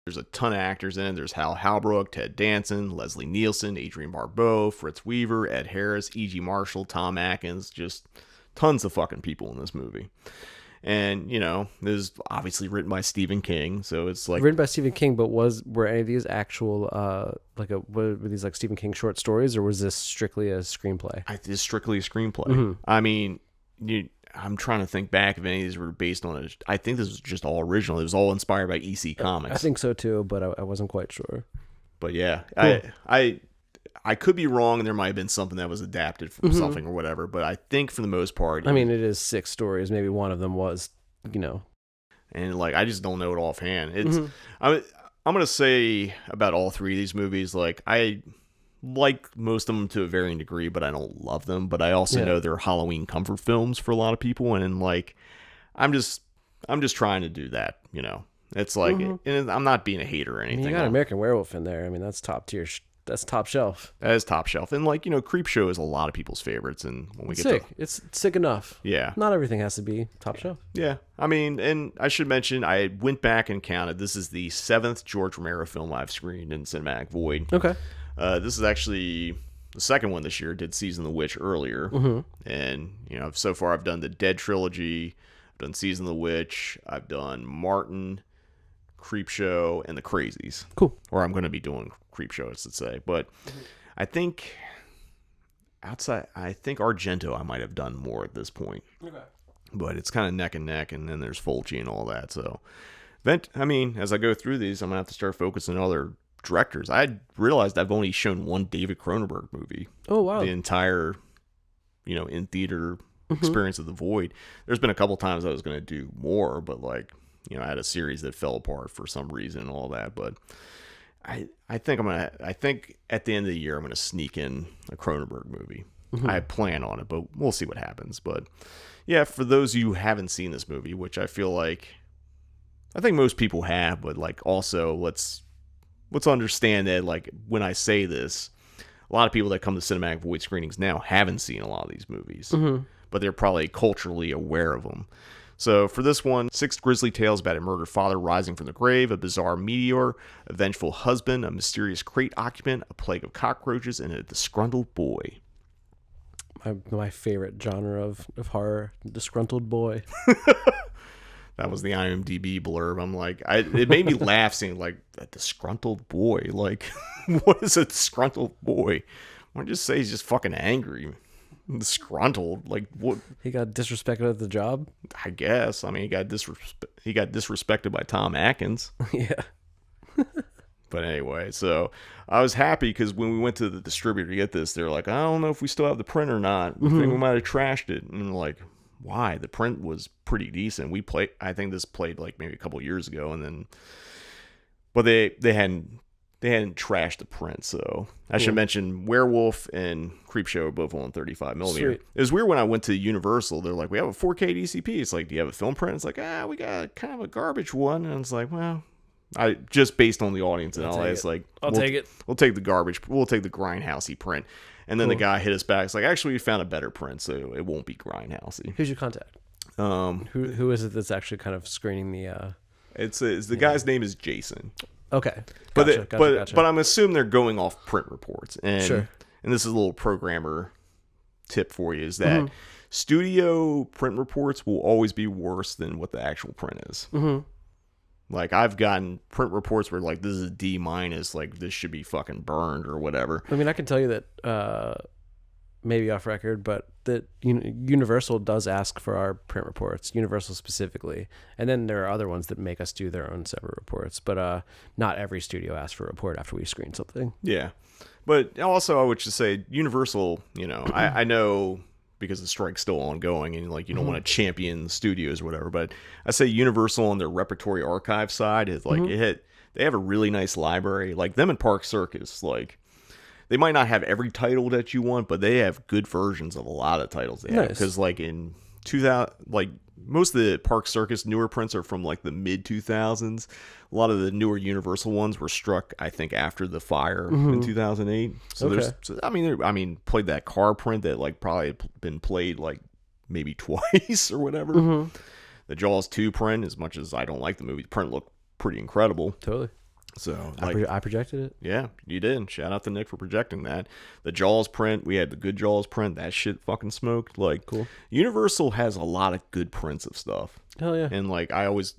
[SPEAKER 3] there's a ton of actors in it. There's Hal Halbrook, Ted Danson, Leslie Nielsen, Adrienne Barbeau, Fritz Weaver, Ed Harris, E.G. Marshall, Tom Atkins, just tons of fucking people in this movie. And, this is obviously written by Stephen King, so it's like...
[SPEAKER 4] Written by Stephen King, but were any of these actual, were these like Stephen King short stories, or was this strictly a screenplay?
[SPEAKER 3] It's strictly a screenplay. I mean... I'm trying to think back if any of these were based on it. I think this was just all original. It was all inspired by EC Comics.
[SPEAKER 4] I think so too, but I wasn't quite sure.
[SPEAKER 3] But yeah,
[SPEAKER 4] Cool.
[SPEAKER 3] I could be wrong, and there might have been something that was adapted from something or whatever. But I think for the most part,
[SPEAKER 4] I mean, it is 6 stories. Maybe one of them was,
[SPEAKER 3] and like I just don't know it offhand. It's I'm gonna say about all 3 of these movies, like I like most of them to a varying degree, but I don't love them. But I also know they're Halloween comfort films for a lot of people, and like I'm just trying to do that. It's like, and I'm not being a hater or anything.
[SPEAKER 4] You got American Werewolf in there. I mean, that's top tier. That's top shelf.
[SPEAKER 3] That is top shelf, and like Creepshow is a lot of people's favorites. And when we get
[SPEAKER 4] it's sick enough.
[SPEAKER 3] Yeah,
[SPEAKER 4] not everything has to be top shelf.
[SPEAKER 3] Yeah, I mean, and I should mention, I went back and counted. This is the 7th George Romero film I've screened in Cinematic Void.
[SPEAKER 4] Okay.
[SPEAKER 3] This is actually the second one this year. Did Season of the Witch earlier, and so far I've done the Dead trilogy, I've done Season of the Witch, I've done Martin, Creepshow, and The Crazies.
[SPEAKER 4] Cool.
[SPEAKER 3] Or I'm going to be doing Creepshow, as to say, but I think Argento I might have done more at this point.
[SPEAKER 4] Okay.
[SPEAKER 3] But it's kind of neck and neck, and then there's Fulci and all that. So, as I go through these, I'm gonna have to start focusing on other directors. I realized I've only shown one David Cronenberg movie.
[SPEAKER 4] Oh wow!
[SPEAKER 3] The entire, in theater experience of The Void. There's been a couple times I was gonna do more, but like, I had a series that fell apart for some reason and all that. But I think at the end of the year I'm gonna sneak in a Cronenberg movie. I plan on it, but we'll see what happens. But yeah, for those of you who haven't seen this movie, which I think most people have, but like also let's understand that like when I say this, a lot of people that come to Cinematic Void screenings now haven't seen a lot of these movies, but they're probably culturally aware of them. So for this one, 6 grisly tales about a murdered father rising from the grave, a bizarre meteor, a vengeful husband, a mysterious crate occupant, a plague of cockroaches, and a disgruntled boy.
[SPEAKER 4] My favorite genre of horror, disgruntled boy.
[SPEAKER 3] That was the IMDb blurb. I'm like, it made me laugh seeing like a disgruntled boy. Like, what is a disgruntled boy? Why don't you just say he's just fucking angry? Disgruntled, like what?
[SPEAKER 4] He got disrespected at the job,
[SPEAKER 3] I guess. I mean, he got disrespected by Tom Atkins.
[SPEAKER 4] Yeah.
[SPEAKER 3] But anyway, so I was happy because when we went to the distributor to get this, they're like, I don't know if we still have the print or not. I think we might have trashed it. And I'm like, why? The print was pretty decent. I think this played like maybe a couple years ago, and then, but they hadn't trashed the print. So I should mention Werewolf and Creepshow are both on 35 millimeter.
[SPEAKER 4] Sweet.
[SPEAKER 3] It was weird when I went to Universal. They're like, we have a 4K DCP. It's like, do you have a film print? It's like, we got kind of a garbage one. And it's like, well, I just based on the audience and all that, it's like,
[SPEAKER 4] I'll take it.
[SPEAKER 3] We'll take the garbage. We'll take the grindhousey print. And then the guy hit us back. It's like, actually, we found a better print, so it won't be grindhousey.
[SPEAKER 4] Who's your contact? Who is it that's actually kind of screening the?
[SPEAKER 3] It's the guy's name is Jason.
[SPEAKER 4] Okay,
[SPEAKER 3] Gotcha.
[SPEAKER 4] Gotcha.
[SPEAKER 3] But I'm assuming they're going off print reports. And
[SPEAKER 4] Sure.
[SPEAKER 3] And this is a little programmer tip for you: is that studio print reports will always be worse than what the actual print is. Like, I've gotten print reports where like, this is a D-, like this should be fucking burned or whatever.
[SPEAKER 4] I mean, I can tell you that maybe off record, but that Universal does ask for our print reports, Universal specifically, and then there are other ones that make us do their own separate reports. But not every studio asks for a report after we screen something.
[SPEAKER 3] Yeah, but also I would just say Universal. I know, because the strike's still ongoing, and like you don't want to champion studios or whatever, but I say Universal on their repertory archive side is like they have a really nice library. Like them and Park Circus, like they might not have every title that you want, but they have good versions of a lot of titles they have. Because like in 2000, like most of the Park Circus newer prints are from like the mid 2000s. A lot of the newer Universal ones were struck, I think, after the fire in 2008. So there's, played that car print that like probably been played like maybe twice or whatever. The Jaws 2 print, as much as I don't like the movie, the print looked pretty incredible.
[SPEAKER 4] Totally.
[SPEAKER 3] So
[SPEAKER 4] I projected it.
[SPEAKER 3] Yeah, you did. Shout out to Nick for projecting that. The Jaws print, we had the good Jaws print. That shit fucking smoked. Like,
[SPEAKER 4] cool.
[SPEAKER 3] Universal has a lot of good prints of stuff.
[SPEAKER 4] Hell yeah.
[SPEAKER 3] And like, I always,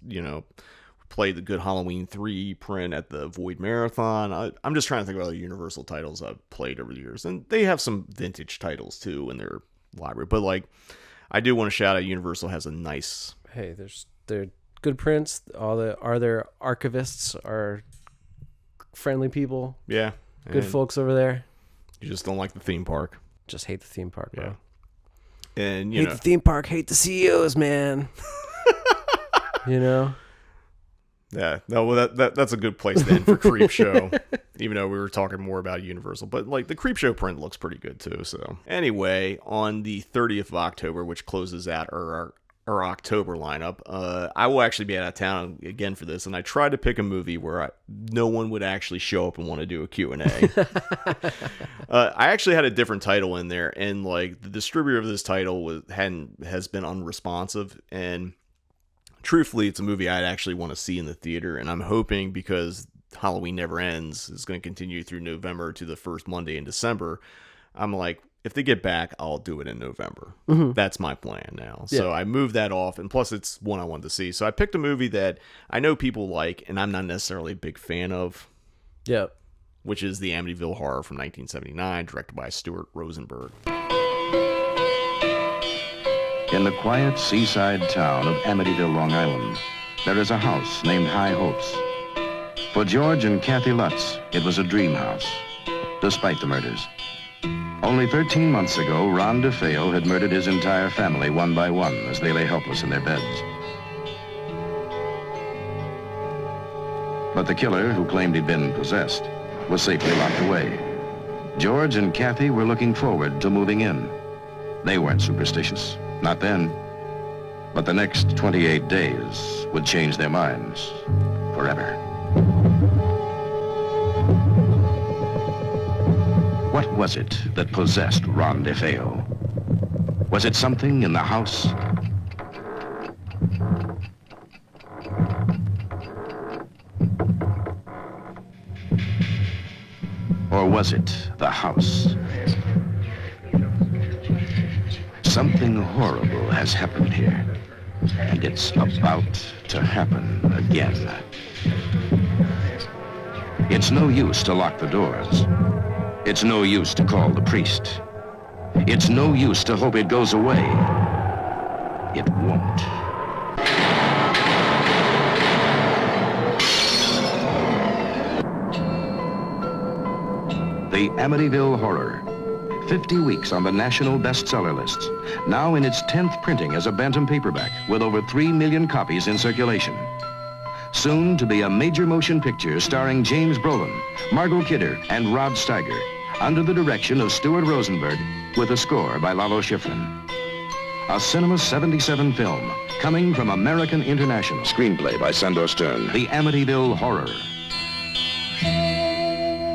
[SPEAKER 3] played the good Halloween 3 print at the Void Marathon. I'm just trying to think about other Universal titles I've played over the years, and they have some vintage titles too in their library. But like, I do want to shout out Universal has a nice.
[SPEAKER 4] Hey, they're good prints. Are there archivists are friendly people.
[SPEAKER 3] Yeah.
[SPEAKER 4] Good folks over there.
[SPEAKER 3] You just don't like the theme park.
[SPEAKER 4] Just hate the theme park, bro.
[SPEAKER 3] Yeah. And
[SPEAKER 4] hate the theme park, hate the CEOs, man. You know?
[SPEAKER 3] Yeah. No, well that's a good place then for Creep Show. Even though we were talking more about Universal. But like the Creep Show print looks pretty good too. So anyway, on the 30th of October, which closes out our October lineup, I will actually be out of town again for this, and I tried to pick a movie where no one would actually show up and want to do a Q&A. I actually had a different title in there, and like the distributor of this title has been unresponsive, and truthfully, it's a movie I'd actually want to see in the theater, and I'm hoping because Halloween Never Ends is going to continue through November to the first Monday in December, I'm like, if they get back, I'll do it in November. Mm-hmm. That's my plan now. Yeah. So I moved that off, and plus it's one I wanted to see. So I picked a movie that I know people like, and I'm not necessarily a big fan of.
[SPEAKER 4] Yep.
[SPEAKER 3] Which is the Amityville Horror from 1979, directed by Stuart Rosenberg.
[SPEAKER 17] In the quiet seaside town of Amityville, Long Island, there is a house named High Hopes. For George and Kathy Lutz, it was a dream house, despite the murders. Only 13 months ago, Ron DeFeo had murdered his entire family one by one as they lay helpless in their beds. But the killer, who claimed he'd been possessed, was safely locked away. George and Kathy were looking forward to moving in. They weren't superstitious, not then. But the next 28 days would change their minds forever. What was it that possessed Ron DeFeo? Was it something in the house? Or was it the house? Something horrible has happened here, and it's about to happen again. It's no use to lock the doors. It's no use to call the priest. It's no use to hope it goes away. It won't. The Amityville Horror. 50 weeks on the national bestseller lists. Now in its 10th printing as a Bantam paperback with over 3 million copies in circulation. Soon to be a major motion picture starring James Brolin, Margot Kidder, and Rod Steiger, under the direction of Stuart Rosenberg, with a score by Lalo Schifrin. A Cinema 77 film, coming from American International. Screenplay by Sandor Stern. The Amityville Horror.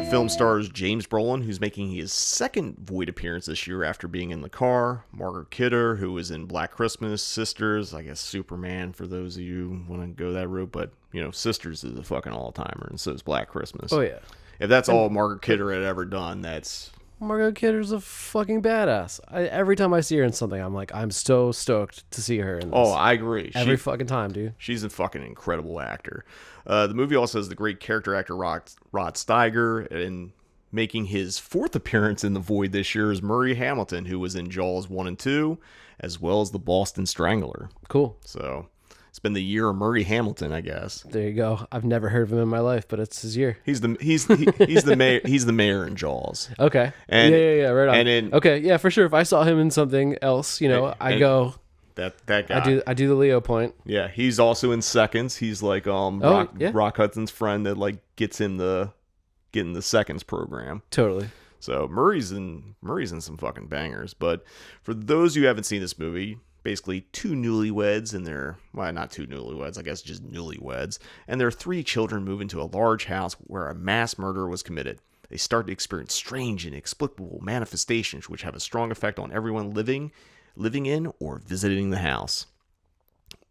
[SPEAKER 3] The film stars James Brolin, who's making his second Void appearance this year after being in The Car, Margaret Kidder, who was in Black Christmas, Sisters, I guess Superman for those of you who want to go that route, but, you know, Sisters is a fucking all-timer, and so is Black Christmas.
[SPEAKER 4] Oh, yeah.
[SPEAKER 3] If that's all Margaret Kidder had ever done, that's...
[SPEAKER 4] Margot Kidder's a fucking badass. Every time I see her in something, I'm like, I'm so stoked to see her in this.
[SPEAKER 3] Oh, I agree.
[SPEAKER 4] Every fucking time, dude.
[SPEAKER 3] She's a fucking incredible actor. The movie also has the great character actor Rod Steiger, and making his fourth appearance in The Void this year is Murray Hamilton, who was in Jaws 1 and 2, as well as The Boston Strangler.
[SPEAKER 4] Cool.
[SPEAKER 3] So... it's been the year of Murray Hamilton, I guess.
[SPEAKER 4] There you go. I've never heard of him in my life, but it's his year.
[SPEAKER 3] He's the mayor. He's the mayor in Jaws.
[SPEAKER 4] Okay.
[SPEAKER 3] And,
[SPEAKER 4] yeah. Right on.
[SPEAKER 3] And
[SPEAKER 4] okay, yeah, for sure. If I saw him in something else, you know, I go.
[SPEAKER 3] That guy.
[SPEAKER 4] I do the Leo point.
[SPEAKER 3] Yeah, he's also in Seconds. He's like Rock Hudson's friend that like gets him getting the Seconds program.
[SPEAKER 4] Totally.
[SPEAKER 3] So Murray's in some fucking bangers. But for those who haven't seen this movie. Basically two newlyweds and not two newlyweds, I guess just newlyweds, and their 3 children move into a large house where a mass murder was committed. They start to experience strange and inexplicable manifestations which have a strong effect on everyone living in or visiting the house.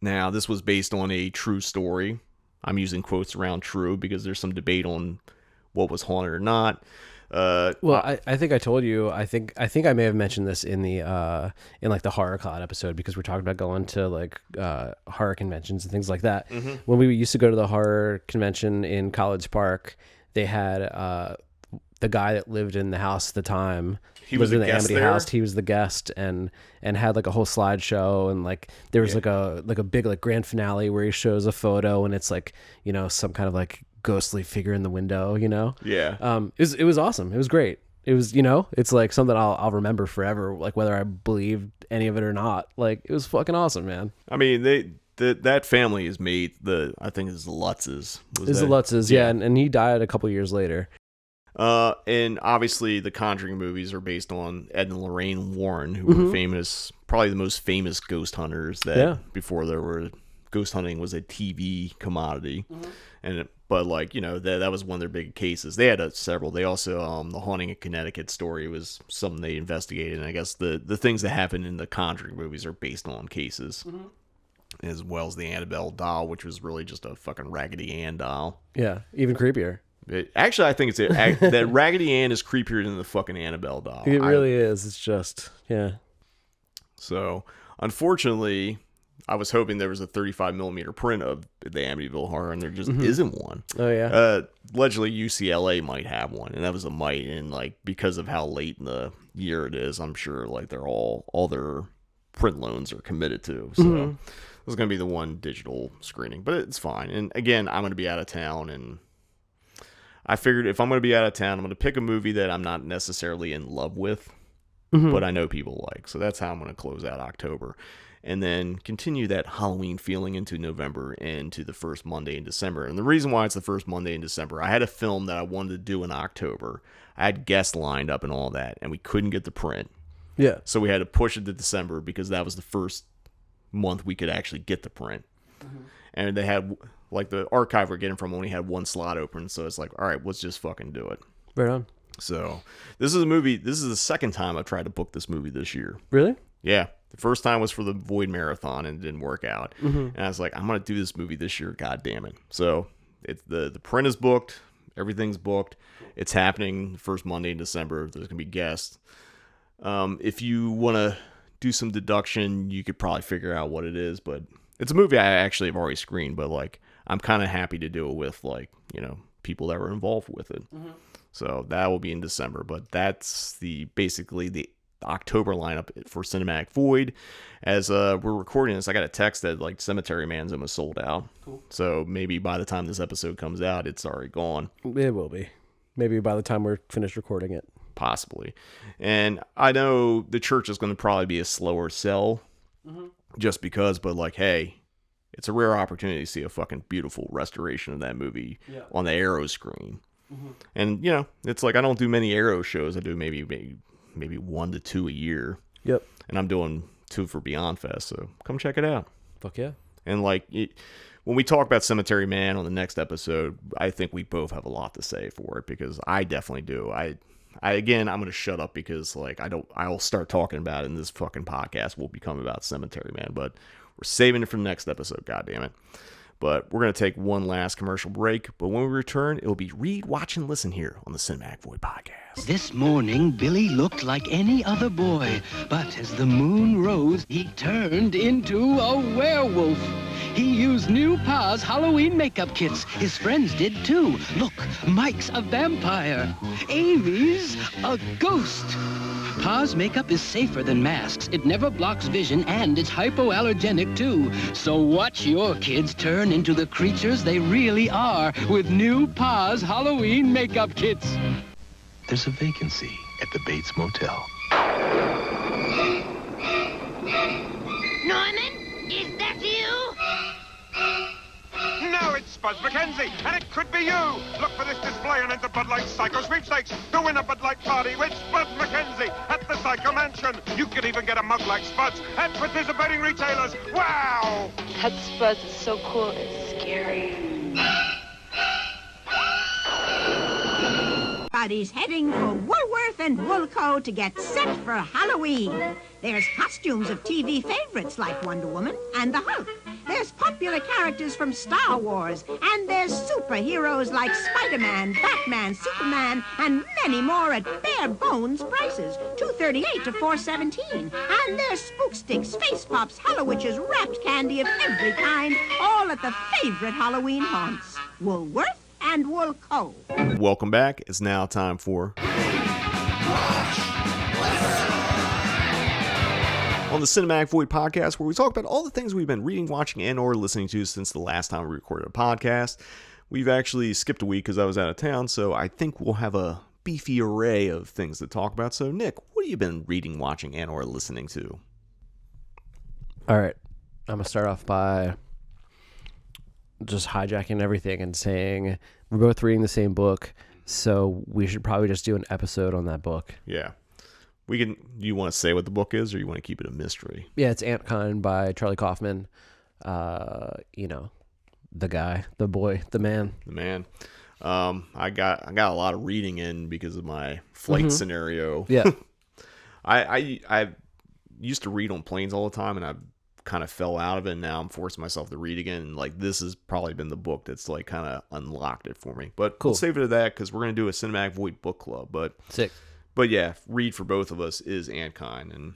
[SPEAKER 3] Now, this was based on a true story. I'm using quotes around true because there's some debate on what was haunted or not.
[SPEAKER 4] I think I told you. I think I may have mentioned this in the in like the Horror Cloud episode, because we're talking about going to like horror conventions and things like that. Mm-hmm. When we used to go to the horror convention in College Park, they had the guy that lived in the house at the time.
[SPEAKER 3] He was
[SPEAKER 4] in
[SPEAKER 3] the
[SPEAKER 4] the
[SPEAKER 3] guest
[SPEAKER 4] Amity
[SPEAKER 3] there?
[SPEAKER 4] house. He was the guest and had like a whole slideshow, and like there was like a big like grand finale where he shows a photo and it's like, you know, some kind of like ghostly figure in the window, you know?
[SPEAKER 3] Yeah.
[SPEAKER 4] It was awesome. It was great. It was, you know, it's like something I'll remember forever, like whether I believed any of it or not. Like, it was fucking awesome, man.
[SPEAKER 3] I mean, that family is made I think it's the Lutzes.
[SPEAKER 4] It's the Lutzes, yeah. And he died a couple years later.
[SPEAKER 3] And obviously the Conjuring movies are based on Ed and Lorraine Warren, who were famous, probably the most famous ghost hunters before there were ghost hunting was a TV commodity. But like, you know, that was one of their big cases. They had several. They also the Haunting in Connecticut story was something they investigated, and I guess the things that happen in the Conjuring movies are based on cases. As well as the Annabelle doll, which was really just a fucking Raggedy Ann doll.
[SPEAKER 4] Yeah, even creepier.
[SPEAKER 3] Actually, I think that Raggedy Ann is creepier than the fucking Annabelle doll.
[SPEAKER 4] It really is. It's just, yeah.
[SPEAKER 3] So, unfortunately, I was hoping there was a 35mm print of the Amityville Horror, and there just isn't one.
[SPEAKER 4] Oh, yeah.
[SPEAKER 3] Allegedly, UCLA might have one, and that was a might. And like because of how late in the year it is, I'm sure like they're all their print loans are committed to. So there's going to be the one digital screening, but it's fine. And again, I'm going to be out of town, and I figured if I'm going to be out of town, I'm going to pick a movie that I'm not necessarily in love with, but I know people like. So that's how I'm going to close out October. And then continue that Halloween feeling into November and to the first Monday in December. And the reason why it's the first Monday in December, I had a film that I wanted to do in October. I had guests lined up and all that, and we couldn't get the print.
[SPEAKER 4] Yeah.
[SPEAKER 3] So we had to push it to December because that was the first month we could actually get the print. And they had, like, the archive we're getting from only had one slot open. So it's like, all right, let's just fucking do it.
[SPEAKER 4] Right on.
[SPEAKER 3] So this is a movie. This is the second time I've tried to book this movie this year.
[SPEAKER 4] Really?
[SPEAKER 3] Yeah. The first time was for the Void Marathon and it didn't work out. And I was like, I'm going to do this movie this year. God damn it. So it's the print is booked. Everything's booked. It's happening the first Monday in December. There's going to be guests. If you want to do some deduction, you could probably figure out what it is. But it's a movie I actually have already screened. But like, I'm kind of happy to do it with like, you know, people that were involved with it. So that will be in December. But that's basically the October lineup for Cinematic Void. As we're recording this, I got a text that like Cemetery Man's almost sold out. Cool. So maybe by the time this episode comes out, it's already gone.
[SPEAKER 4] It will be. Maybe by the time we're finished recording it.
[SPEAKER 3] Possibly. And I know the church is going to probably be a slower sell just because, but like, hey, it's a rare opportunity to see a fucking beautiful restoration of that movie on the Arrow screen. And, you know, it's like I don't do many Arrow shows. I do maybe 1 to 2 a year.
[SPEAKER 4] Yep.
[SPEAKER 3] And I'm doing 2 for Beyond Fest, so come check it out.
[SPEAKER 4] Fuck yeah.
[SPEAKER 3] And like when we talk about Cemetery Man on the next episode, I think we both have a lot to say for it because I definitely do. Again, I'm going to shut up because like I'll start talking about it and this fucking podcast will become about Cemetery Man, but we're saving it for the next episode, goddammit. But we're going to take one last commercial break. But when we return, it'll be Read, Watch, and Listen here on the Cinematic Void Podcast.
[SPEAKER 18] This morning, Billy looked like any other boy. But as the moon rose, he turned into a werewolf. He used new Pa's Halloween makeup kits. His friends did too. Look, Mike's a vampire. Amy's a ghost. Pa's makeup is safer than masks. It never blocks vision, and it's hypoallergenic, too. So watch your kids turn into the creatures they really are with new Pa's Halloween makeup kits.
[SPEAKER 19] There's a vacancy at the Bates Motel.
[SPEAKER 6] Norman, is that you?
[SPEAKER 20] No, it's Buzz McKenzie, and it could be you. Look for this display and enter Bud Light Psycho Sweepstakes to win a Bud Light party with Buzz McKenzie at the Psycho Mansion. You could even get a mug like Spud's at participating retailers. Wow!
[SPEAKER 21] That Spud is so cool, it's scary.
[SPEAKER 22] Buddy's heading for Woolworth and Woolco to get set for Halloween. There's costumes of TV favorites like Wonder Woman and the Hulk. There's popular characters from Star Wars, and there's superheroes like Spider-Man, Batman, Superman, and many more at bare bones prices, $2.38 to $4.17. And there's spook sticks, face pops, Hello Witches, wrapped candy of every kind, all at the favorite Halloween haunts, Woolworth and and Wool Co.
[SPEAKER 3] Welcome back. It's now time for on the Cinematic Void podcast, where we talk about all the things we've been reading, watching, and or listening to since the last time we recorded a podcast. We've actually skipped a week because I was out of town, so I think we'll have a beefy array of things to talk about. So, Nick, what have you been reading, watching, and or listening to?
[SPEAKER 4] All right. I'm going to start off by just hijacking everything and saying we're both reading the same book, so we should probably just do an episode on that book.
[SPEAKER 3] Yeah. We can. Do you want to say what the book is, or you want to keep it a mystery?
[SPEAKER 4] Yeah, it's Ant-Kind by Charlie Kaufman. You know, the guy, the boy, the man.
[SPEAKER 3] The man. I got a lot of reading in because of my flight scenario.
[SPEAKER 4] Yeah.
[SPEAKER 3] I used to read on planes all the time, and I kind of fell out of it. And now I'm forcing myself to read again. And like, this has probably been the book that's like kind of unlocked it for me. But
[SPEAKER 4] cool.
[SPEAKER 3] We'll save it to that because we're gonna do a Cinematic Void book club. But
[SPEAKER 4] sick.
[SPEAKER 3] But yeah, read for both of us is Ant-Kind, and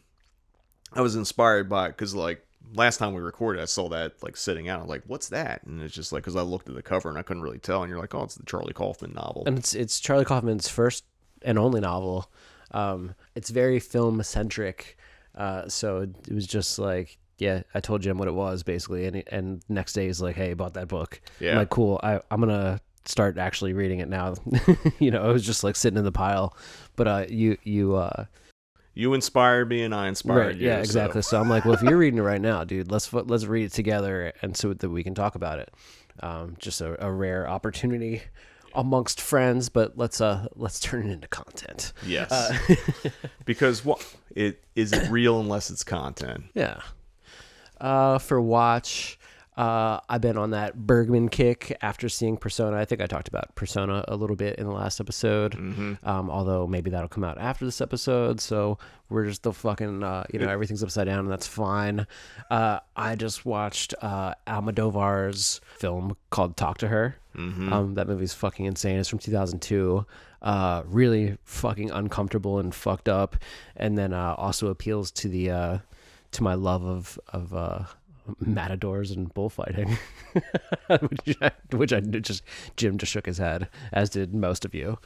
[SPEAKER 3] I was inspired by it because like last time we recorded, I saw that like sitting out. I'm like, what's that? And it's just like because I looked at the cover and I couldn't really tell. And you're like, oh, it's the Charlie Kaufman novel.
[SPEAKER 4] And it's Charlie Kaufman's first and only novel. It's very film centric. So it was just like, yeah, I told Jim what it was basically, and next day he's like, hey, I bought that book.
[SPEAKER 3] Yeah.
[SPEAKER 4] I'm like, cool. I'm gonna start actually reading it now. You know, it was just like sitting in the pile. But you
[SPEAKER 3] inspired me and I inspired you.
[SPEAKER 4] Yeah, exactly. So I'm like, well, if you're reading it right now, dude, let's read it together, and so that we can talk about it. Just a rare opportunity amongst friends, but let's turn it into content.
[SPEAKER 3] Yes. Because it isn't real unless it's content.
[SPEAKER 4] Yeah. For watch, I've been on that Bergman kick after seeing Persona. I think I talked about Persona a little bit in the last episode. Although maybe that'll come out after this episode. So we're just the fucking, everything's upside down, and that's fine. I just watched Almodovar's film called Talk to Her. That movie's fucking insane. It's from 2002. Really fucking uncomfortable and fucked up. And then also appeals to the to my love of matadors and bullfighting, which Jim just shook his head, as did most of you.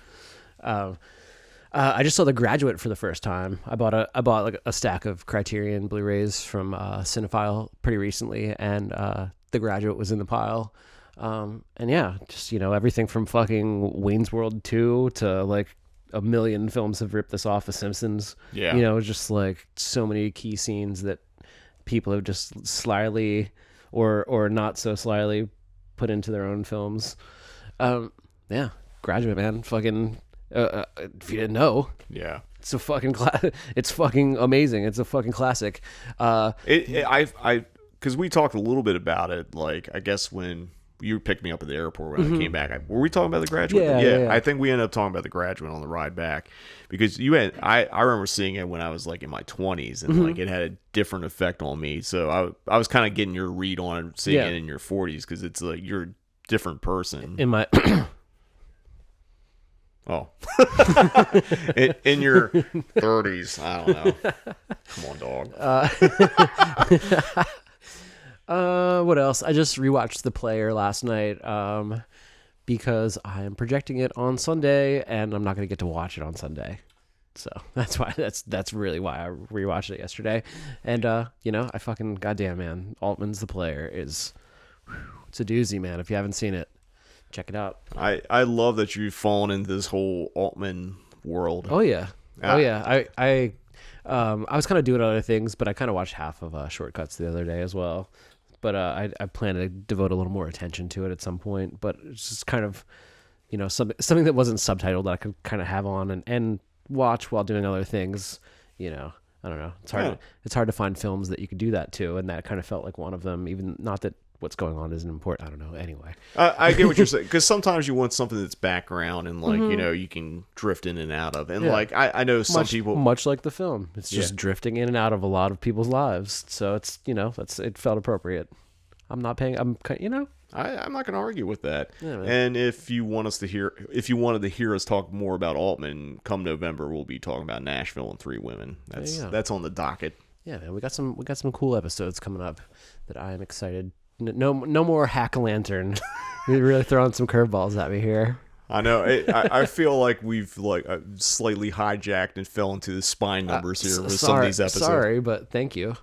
[SPEAKER 4] I just saw The Graduate for the first time. I bought like a stack of Criterion Blu-rays from Cinephile pretty recently, and The Graduate was in the pile. And yeah, just everything from fucking Wayne's World 2 to like a million films have ripped this off. The Simpsons.
[SPEAKER 3] Yeah.
[SPEAKER 4] Just like so many key scenes that people have just slyly or not so slyly put into their own films. Yeah, Graduate, man. Fucking if you didn't know,
[SPEAKER 3] yeah,
[SPEAKER 4] it's a fucking it's fucking amazing. It's a fucking classic.
[SPEAKER 3] Because we talked a little bit about it, like I guess when you picked me up at the airport when I came back. Were we talking about The Graduate?
[SPEAKER 4] Yeah.
[SPEAKER 3] I think we ended up talking about The Graduate on the ride back because I remember seeing it when I was like in my 20s, and like it had a different effect on me. So I was kind of getting your read on it, seeing it in your 40s, because it's like you're a different person.
[SPEAKER 4] In my
[SPEAKER 3] in your 30s, I don't know. Come on, dog.
[SPEAKER 4] What else? I just rewatched The Player last night because I am projecting it on Sunday, and I'm not going to get to watch it on Sunday. So that's why that's really why I rewatched it yesterday. And I fucking goddamn, man, Altman's The Player it's a doozy, man. If you haven't seen it, check it out.
[SPEAKER 3] I love that you've fallen into this whole Altman world.
[SPEAKER 4] Oh yeah. I was kind of doing other things, but I kind of watched half of Shortcuts the other day as well. But I plan to devote a little more attention to it at some point. But it's just kind of, something that wasn't subtitled that I could kind of have on and watch while doing other things. I don't know. It's hard to find films that you could do that to, and that kind of felt like one of them. Even not that what's going on isn't important. I don't know. Anyway,
[SPEAKER 3] I get what you're saying, because sometimes you want something that's background and like you can drift in and out of, and like I know some people
[SPEAKER 4] much like the film. It's just drifting in and out of a lot of people's lives. So it's it felt appropriate. I'm not paying. I'm
[SPEAKER 3] not going to argue with that.
[SPEAKER 4] Yeah,
[SPEAKER 3] and if you wanted to hear us talk more about Altman, come November, we'll be talking about Nashville and Three Women. That's on the docket.
[SPEAKER 4] Yeah, man, we got some cool episodes coming up that I am excited. No more Hack-A-Lantern You're really throwing some curveballs at me here.
[SPEAKER 3] I know. I feel like we've like slightly hijacked and fell into the spine numbers here with some of these episodes.
[SPEAKER 4] Sorry, but thank you.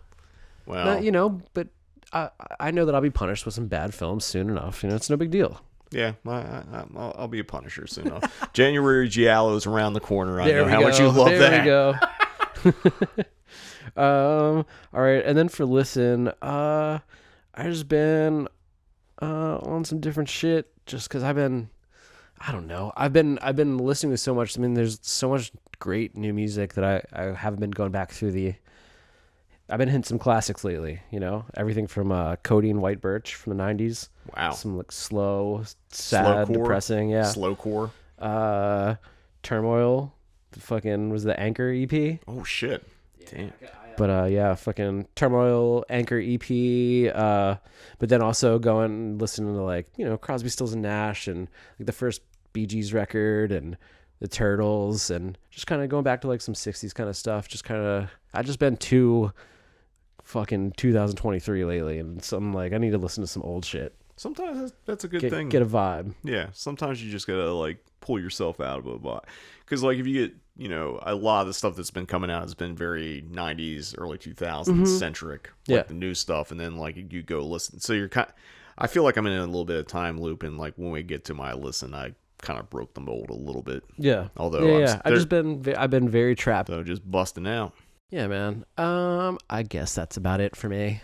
[SPEAKER 3] Well,
[SPEAKER 4] No, but I know that I'll be punished with some bad films soon enough. It's no big deal.
[SPEAKER 3] Yeah, I'll be a Punisher soon enough. January Giallo is around the corner. I know how
[SPEAKER 4] go.
[SPEAKER 3] much you love that.
[SPEAKER 4] There we go. All right, and then for listen, I just been on some different shit just because I've been listening to so much. I mean, there's so much great new music that I haven't been going back through I've been hitting some classics lately, everything from Cody and White Birch from the 90s.
[SPEAKER 3] Wow.
[SPEAKER 4] Some like slow, sad,
[SPEAKER 3] Slowcore?
[SPEAKER 4] depressing, yeah.
[SPEAKER 3] Slowcore.
[SPEAKER 4] Turmoil, was the Anchor EP.
[SPEAKER 3] Oh shit. Damn.
[SPEAKER 4] But fucking Turmoil, Anchor EP, but then also going and listening to Crosby, Stills and Nash and like the first Bee Gees record and the Turtles and just kind of going back to like some 60s kind of stuff. I just been too fucking 2023 lately, and so I'm like, I need to listen to some old shit.
[SPEAKER 3] Sometimes that's a good thing.
[SPEAKER 4] Get a vibe.
[SPEAKER 3] Yeah, sometimes you just gotta like pull yourself out of a vibe, because like if you get a lot of the stuff that's been coming out has been very 90s, early 2000s centric, like the new stuff, and then like you go listen. So I feel like I'm in a little bit of time loop, and like when we get to my listen, I kind of broke the mold a little bit.
[SPEAKER 4] Yeah.
[SPEAKER 3] Although
[SPEAKER 4] I've been very trapped.
[SPEAKER 3] So just busting out.
[SPEAKER 4] Yeah, man. I guess that's about it for me.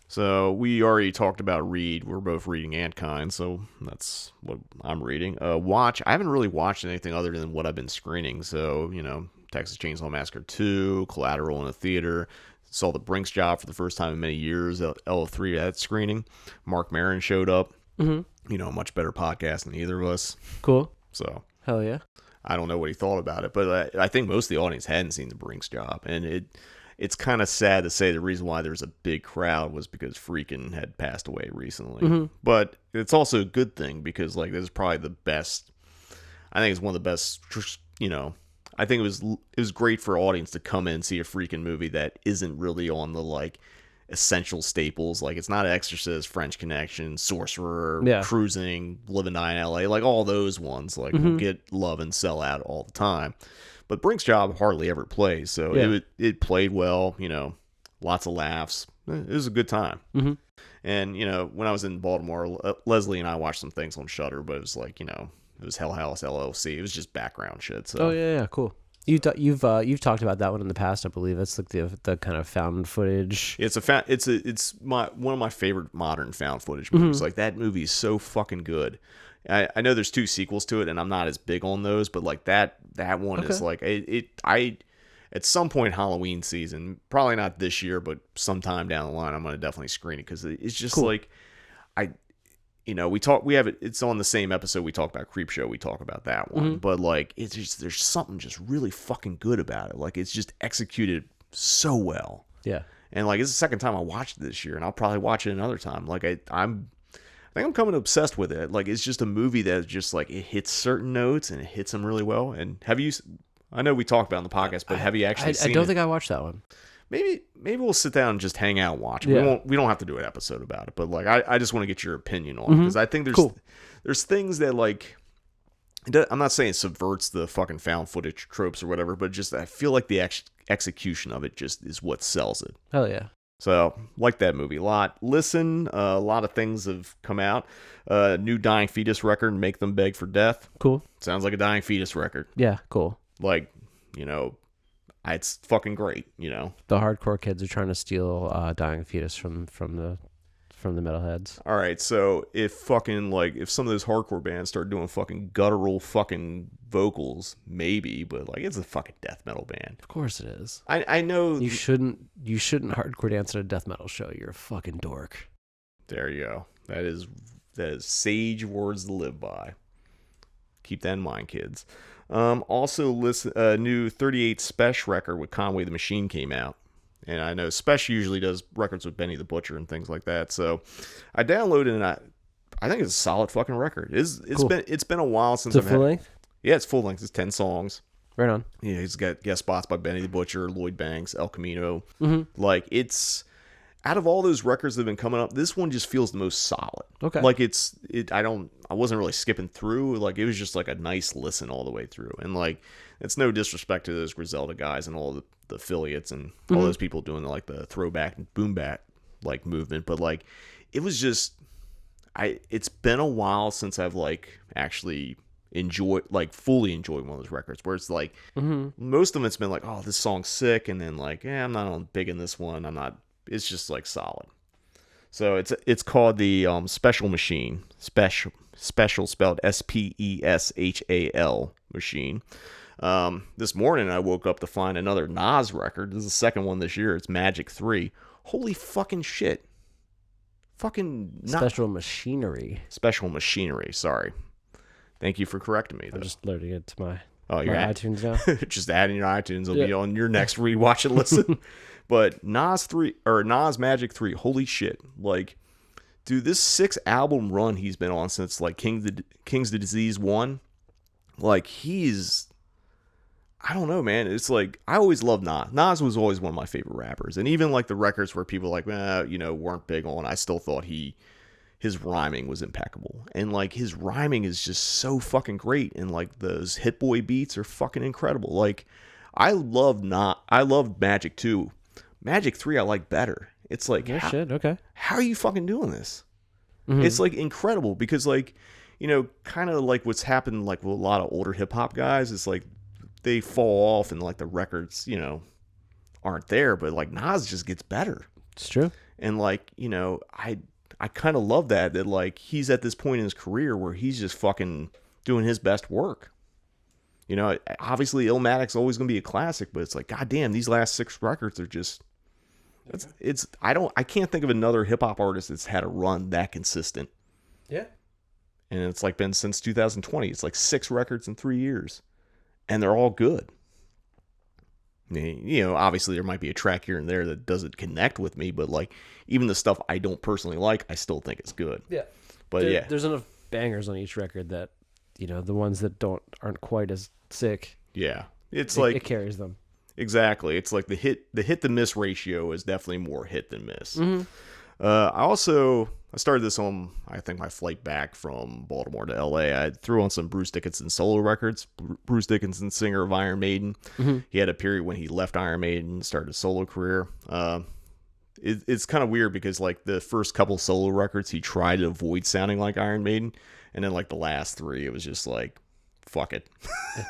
[SPEAKER 3] So we already talked about read. We're both reading Antkind, so that's what I'm reading. Watch. I haven't really watched anything other than what I've been screening. So Texas Chainsaw Massacre 2, Collateral in a theater. Saw The Brinks Job for the first time in many years. L3 at screening. Mark Maron showed up.
[SPEAKER 4] Mm-hmm.
[SPEAKER 3] Much better podcast than either of us.
[SPEAKER 4] Cool.
[SPEAKER 3] So
[SPEAKER 4] hell yeah.
[SPEAKER 3] I don't know what he thought about it, but I think most of the audience hadn't seen The Brinks Job, and it's kind of sad to say the reason why there was a big crowd was because Freakin' had passed away recently.
[SPEAKER 4] Mm-hmm.
[SPEAKER 3] But it's also a good thing because like this is probably the best. I think it's one of the best. I think it was great for audience to come in and see a Freakin' movie that isn't really on the like essential staples. Like it's not Exorcist, French Connection, Sorcerer, Cruising, Live and Die in LA, like all those ones like will get love and sell out all the time. But Brinks Job hardly ever plays, so it played well, lots of laughs. It was a good time.
[SPEAKER 4] Mm-hmm.
[SPEAKER 3] And when I was in Baltimore, Leslie and I watched some things on Shudder, but it was like it was Hell House LLC. It was just background shit. So.
[SPEAKER 4] Oh yeah, cool. You've talked about that one in the past, I believe. It's like the kind of found footage.
[SPEAKER 3] It's one of my favorite modern found footage movies. Mm-hmm. Like that movie is so fucking good. I know there's 2 sequels to it, and I'm not as big on those, but like that one is like I at some point Halloween season, probably not this year, but sometime down the line, I'm gonna definitely screen it because it's just cool. Like we have it. It's on the same episode we talk about Creepshow. We talk about that one, but like it's just there's something just really fucking good about it. Like it's just executed so well.
[SPEAKER 4] Yeah,
[SPEAKER 3] and like it's the second time I watched it this year, and I'll probably watch it another time. Like I think I'm coming obsessed with it. Like it's just a movie that just like it hits certain notes and it hits them really well. And have you? I know we talked about it on the podcast, but have you actually seen it?
[SPEAKER 4] I don't think I watched that one.
[SPEAKER 3] Maybe we'll sit down and just hang out and watch it. Yeah. We don't have to do an episode about it, but like I just want to get your opinion on it because I think there's things that like I'm not saying it subverts the fucking found footage tropes or whatever, but just I feel like the execution of it just is what sells it.
[SPEAKER 4] Hell yeah.
[SPEAKER 3] So, like that movie a lot. Listen, a lot of things have come out. New Dying Fetus record, Make Them Beg for Death.
[SPEAKER 4] Cool.
[SPEAKER 3] Sounds like a Dying Fetus record.
[SPEAKER 4] Yeah, cool.
[SPEAKER 3] Like, it's fucking great,
[SPEAKER 4] The hardcore kids are trying to steal Dying Fetus from the metalheads.
[SPEAKER 3] All right, so if some of those hardcore bands start doing fucking guttural fucking vocals, maybe, but like it's a fucking death metal band.
[SPEAKER 4] Of course it is.
[SPEAKER 3] I know
[SPEAKER 4] you shouldn't hardcore dance at a death metal show. You're a fucking dork.
[SPEAKER 3] There you go. That is sage words to live by. Keep that in mind, kids. Also, listen, new 38 Special record with Conway the Machine came out. And I know Special usually does records with Benny the Butcher and things like that. So I downloaded and I think it's a solid fucking record. It's been a while since
[SPEAKER 4] I've had it. Full length?
[SPEAKER 3] Yeah, it's full length. It's 10 songs.
[SPEAKER 4] Right on.
[SPEAKER 3] Yeah, he's got guest spots by Benny the Butcher, Lloyd Banks, El Camino.
[SPEAKER 4] Mm-hmm.
[SPEAKER 3] Like it's out of all those records that have been coming up, this one just feels the most solid.
[SPEAKER 4] Okay.
[SPEAKER 3] Like I wasn't really skipping through. Like it was just like a nice listen all the way through. And like, it's no disrespect to those Griselda guys and all the affiliates and all those people doing like the throwback and boom bap like movement. But like, it was just, it's been a while since I've like actually fully enjoyed one of those records where it's like, most of them it's been like, oh, this song's sick. And then like, I'm not on big in this one. It's just like solid. So it's called the Special Machine. Special spelled Speshal machine. This morning I woke up to find another Nas record. This is the second one this year. It's Magic 3. Holy fucking shit. Fucking
[SPEAKER 4] Special Machinery.
[SPEAKER 3] Special Machinery, sorry. Thank you for correcting me.
[SPEAKER 4] I'm just loading it to my
[SPEAKER 3] iTunes
[SPEAKER 4] now.
[SPEAKER 3] Just adding your iTunes. It'll be on your next rewatch and listen. But Nas Magic 3, holy shit. Like, dude, this 6-album run he's been on since like King's Disease 1, like I don't know, man. It's like, I always loved Nas. Nas was always one of my favorite rappers. And even like the records where people like, weren't big on, I still thought his rhyming was impeccable. And like his rhyming is just so fucking great. And like those Hit Boy beats are fucking incredible. Like I loved Magic 2. Magic 3 I like better. It's like,
[SPEAKER 4] okay.
[SPEAKER 3] How are you fucking doing this? It's like incredible because like, kind of like what's happened like with a lot of older hip hop guys, it's like they fall off and like the records, aren't there, but like Nas just gets better.
[SPEAKER 4] It's true.
[SPEAKER 3] And like, I kind of love that like he's at this point in his career where he's just fucking doing his best work. Obviously Illmatic's always going to be a classic, but it's like, goddamn, these last 6 records are just, I can't think of another hip hop artist that's had a run that consistent.
[SPEAKER 4] Yeah.
[SPEAKER 3] And it's like been since 2020. It's like 6 records in 3 years and they're all good. I mean, obviously there might be a track here and there that doesn't connect with me, but like even the stuff I don't personally like, I still think it's good.
[SPEAKER 4] Yeah.
[SPEAKER 3] But
[SPEAKER 4] there's enough bangers on each record that, the ones that aren't quite as sick.
[SPEAKER 3] Yeah. It
[SPEAKER 4] carries them.
[SPEAKER 3] Exactly. It's like the hit to miss ratio is definitely more hit than miss.
[SPEAKER 4] Mm-hmm.
[SPEAKER 3] I started this on, I think, my flight back from Baltimore to LA. I threw on some Bruce Dickinson solo records. Bruce Dickinson, singer of Iron Maiden.
[SPEAKER 4] Mm-hmm.
[SPEAKER 3] He had a period when he left Iron Maiden and started a solo career. It's kind of weird because like the first couple solo records, he tried to avoid sounding like Iron Maiden. And then like the last 3, it was just like, fuck it.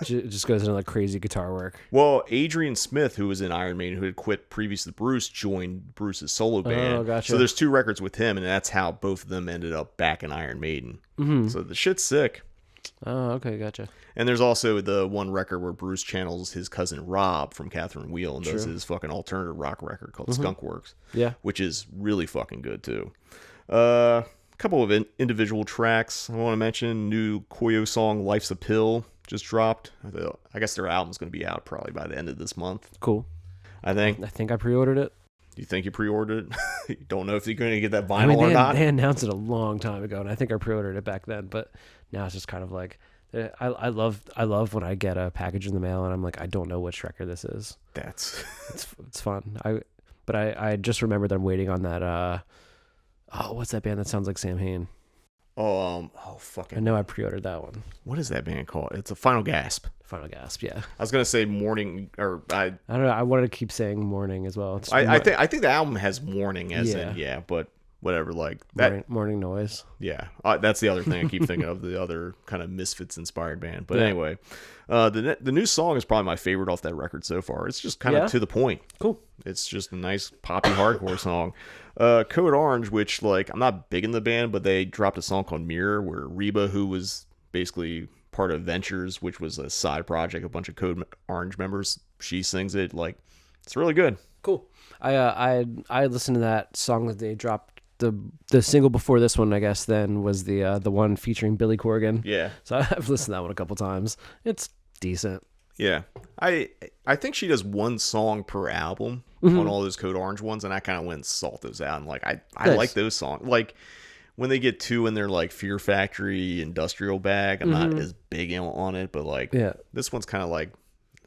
[SPEAKER 4] It just goes into like crazy guitar work.
[SPEAKER 3] Well, Adrian Smith, who was in Iron Maiden, who had quit previous to Bruce, joined Bruce's solo band.
[SPEAKER 4] Oh, gotcha.
[SPEAKER 3] So there's 2 records with him, and that's how both of them ended up back in Iron Maiden.
[SPEAKER 4] Mm-hmm.
[SPEAKER 3] So the shit's sick.
[SPEAKER 4] Oh, okay, gotcha.
[SPEAKER 3] And there's also the one record where Bruce channels his cousin Rob from Catherine Wheel and does his fucking alternative rock record called Skunk Works.
[SPEAKER 4] Yeah.
[SPEAKER 3] Which is really fucking good, too. Couple of individual tracks I want to mention. New Koyo song Life's a Pill just dropped. I guess their album's going to be out probably by the end of this month.
[SPEAKER 4] Cool.
[SPEAKER 3] I think
[SPEAKER 4] I pre-ordered it.
[SPEAKER 3] You think you pre-ordered it? You don't know if you're going to get that vinyl or not?
[SPEAKER 4] They announced it a long time ago, and I think I pre-ordered it back then, but now it's just kind of like, I love when I get a package in the mail and I'm like, I don't know which record this is. It's fun. I just remembered that I'm waiting on that what's that band that sounds like Sam Hain?
[SPEAKER 3] Fucking.
[SPEAKER 4] I know I pre-ordered that one.
[SPEAKER 3] What is that band called? It's a Final Gasp.
[SPEAKER 4] Final Gasp, yeah.
[SPEAKER 3] I was gonna say Morning, I
[SPEAKER 4] don't know. I wanted to keep saying Morning as well.
[SPEAKER 3] I think the album has Morning as in but whatever, like that
[SPEAKER 4] Morning Noise.
[SPEAKER 3] Yeah, that's the other thing I keep thinking of, the other kind of Misfits inspired band. But anyway, the new song is probably my favorite off that record so far. It's just kind of to the point.
[SPEAKER 4] Cool.
[SPEAKER 3] It's just a nice poppy hardcore song. Code Orange, which like I'm not big in the band, but they dropped a song called Mirror, where Reba, who was basically part of Ventures, which was a side project, a bunch of Code Orange members, she sings it. Like, it's really good.
[SPEAKER 4] Cool. I listened to that song that they dropped. The single before this one, I guess, then was the one featuring Billy Corgan.
[SPEAKER 3] Yeah.
[SPEAKER 4] So I've listened to that one a couple times. It's decent.
[SPEAKER 3] Yeah. I think she does one song per album on all those Code Orange ones, and I kind of went and sought those out. And like I like those songs. Like when they get in their like Fear Factory industrial bag, I'm not as big on it, but like this one's kind of like,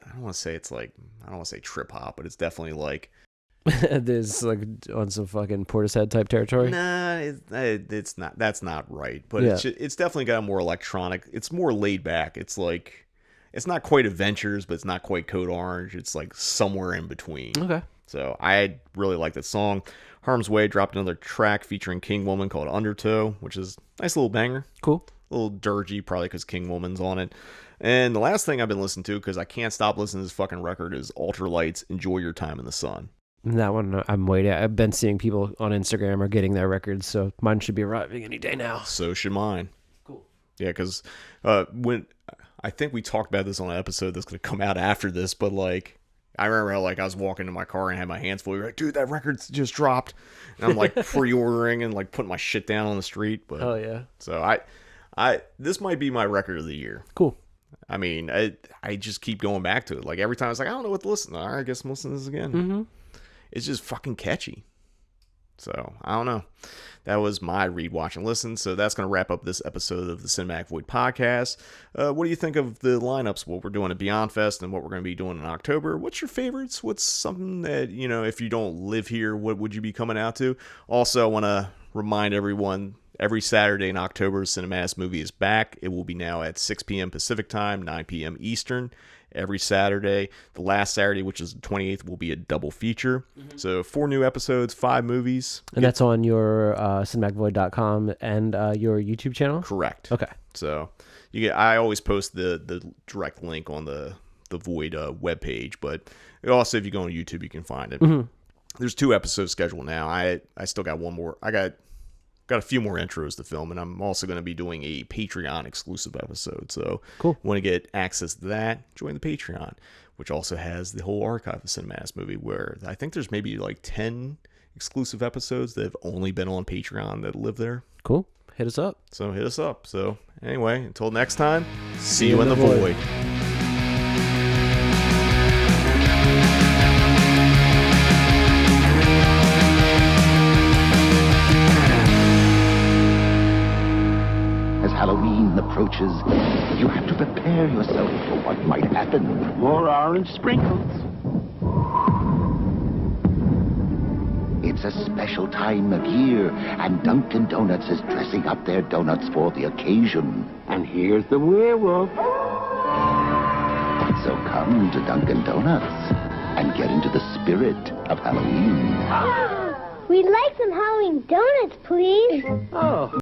[SPEAKER 3] I don't want to say trip hop, but it's definitely like
[SPEAKER 4] There's like on some fucking Portishead type territory.
[SPEAKER 3] Nah, it's not. That's not right. But
[SPEAKER 4] Yeah.
[SPEAKER 3] it's definitely got a more electronic. It's more laid back. It's like it's not quite Adventures, but it's not quite Code Orange. It's like somewhere in between.
[SPEAKER 4] Okay.
[SPEAKER 3] So I really like that song. Harm's Way dropped another track featuring King Woman called Undertow, which is a nice little banger.
[SPEAKER 4] Cool.
[SPEAKER 3] A little dirgy, probably because King Woman's on it. And the last thing I've been listening to, because I can't stop listening to this fucking record, is Alter Lights, Enjoy Your Time in the Sun.
[SPEAKER 4] That one I'm waiting. I've been seeing people on Instagram are getting their records, so mine should be arriving any day now.
[SPEAKER 3] So should mine.
[SPEAKER 4] Cool.
[SPEAKER 3] Yeah, because when I think we talked about this on an episode that's going to come out after this, but like I remember how like I was walking to my car and had my hands full. You're like, dude, that record's just dropped, and I'm like pre-ordering and like putting my shit down on the street. But
[SPEAKER 4] oh yeah.
[SPEAKER 3] So I this might be my record of the year.
[SPEAKER 4] Cool.
[SPEAKER 3] I mean, I just keep going back to it. Like every time I was like, I don't know what to listen to. All right, I guess I'm listening to this again.
[SPEAKER 4] Mm-hmm.
[SPEAKER 3] It's just fucking catchy. So, I don't know. That was my read, watch, and listen. So that's going to wrap up this episode of the Cinematic Void podcast. What do you think of the lineups, what we're doing at Beyond Fest and what we're going to be doing in October? What's your favorites? What's something that, you know, if you don't live here, what would you be coming out to? Also, I want to remind everyone, every Saturday in October, Cinematis Movie is back. It will be now at 6 p.m. Pacific Time, 9 p.m. Eastern. Every Saturday. The last Saturday, which is the 28th, will be a double feature. Mm-hmm. So 4 new episodes, 5 movies.
[SPEAKER 4] And that's on your cinematicvoid.com and your YouTube channel?
[SPEAKER 3] Correct.
[SPEAKER 4] Okay.
[SPEAKER 3] So I always post the direct link on the Void webpage, but also if you go on YouTube, you can find it.
[SPEAKER 4] Mm-hmm.
[SPEAKER 3] There's 2 episodes scheduled now. I still got one more. I got a few more intros to film, and I'm also going to be doing a Patreon exclusive episode. So
[SPEAKER 4] cool.
[SPEAKER 3] Want to get access to that, join the Patreon, which also has the whole archive of Cinematis Movie, where I think there's maybe like 10 exclusive episodes that have only been on Patreon that live there.
[SPEAKER 4] Cool. Hit us up.
[SPEAKER 3] So hit us up. So anyway, until next time, see you in the void.
[SPEAKER 8] Halloween approaches, you have to prepare yourself for what might happen. More orange sprinkles. It's a special time of year, and Dunkin' Donuts is dressing up their donuts for the occasion. And here's the werewolf. So come to Dunkin' Donuts and get into the spirit of Halloween.
[SPEAKER 2] We'd like some Halloween donuts, please.
[SPEAKER 8] Oh.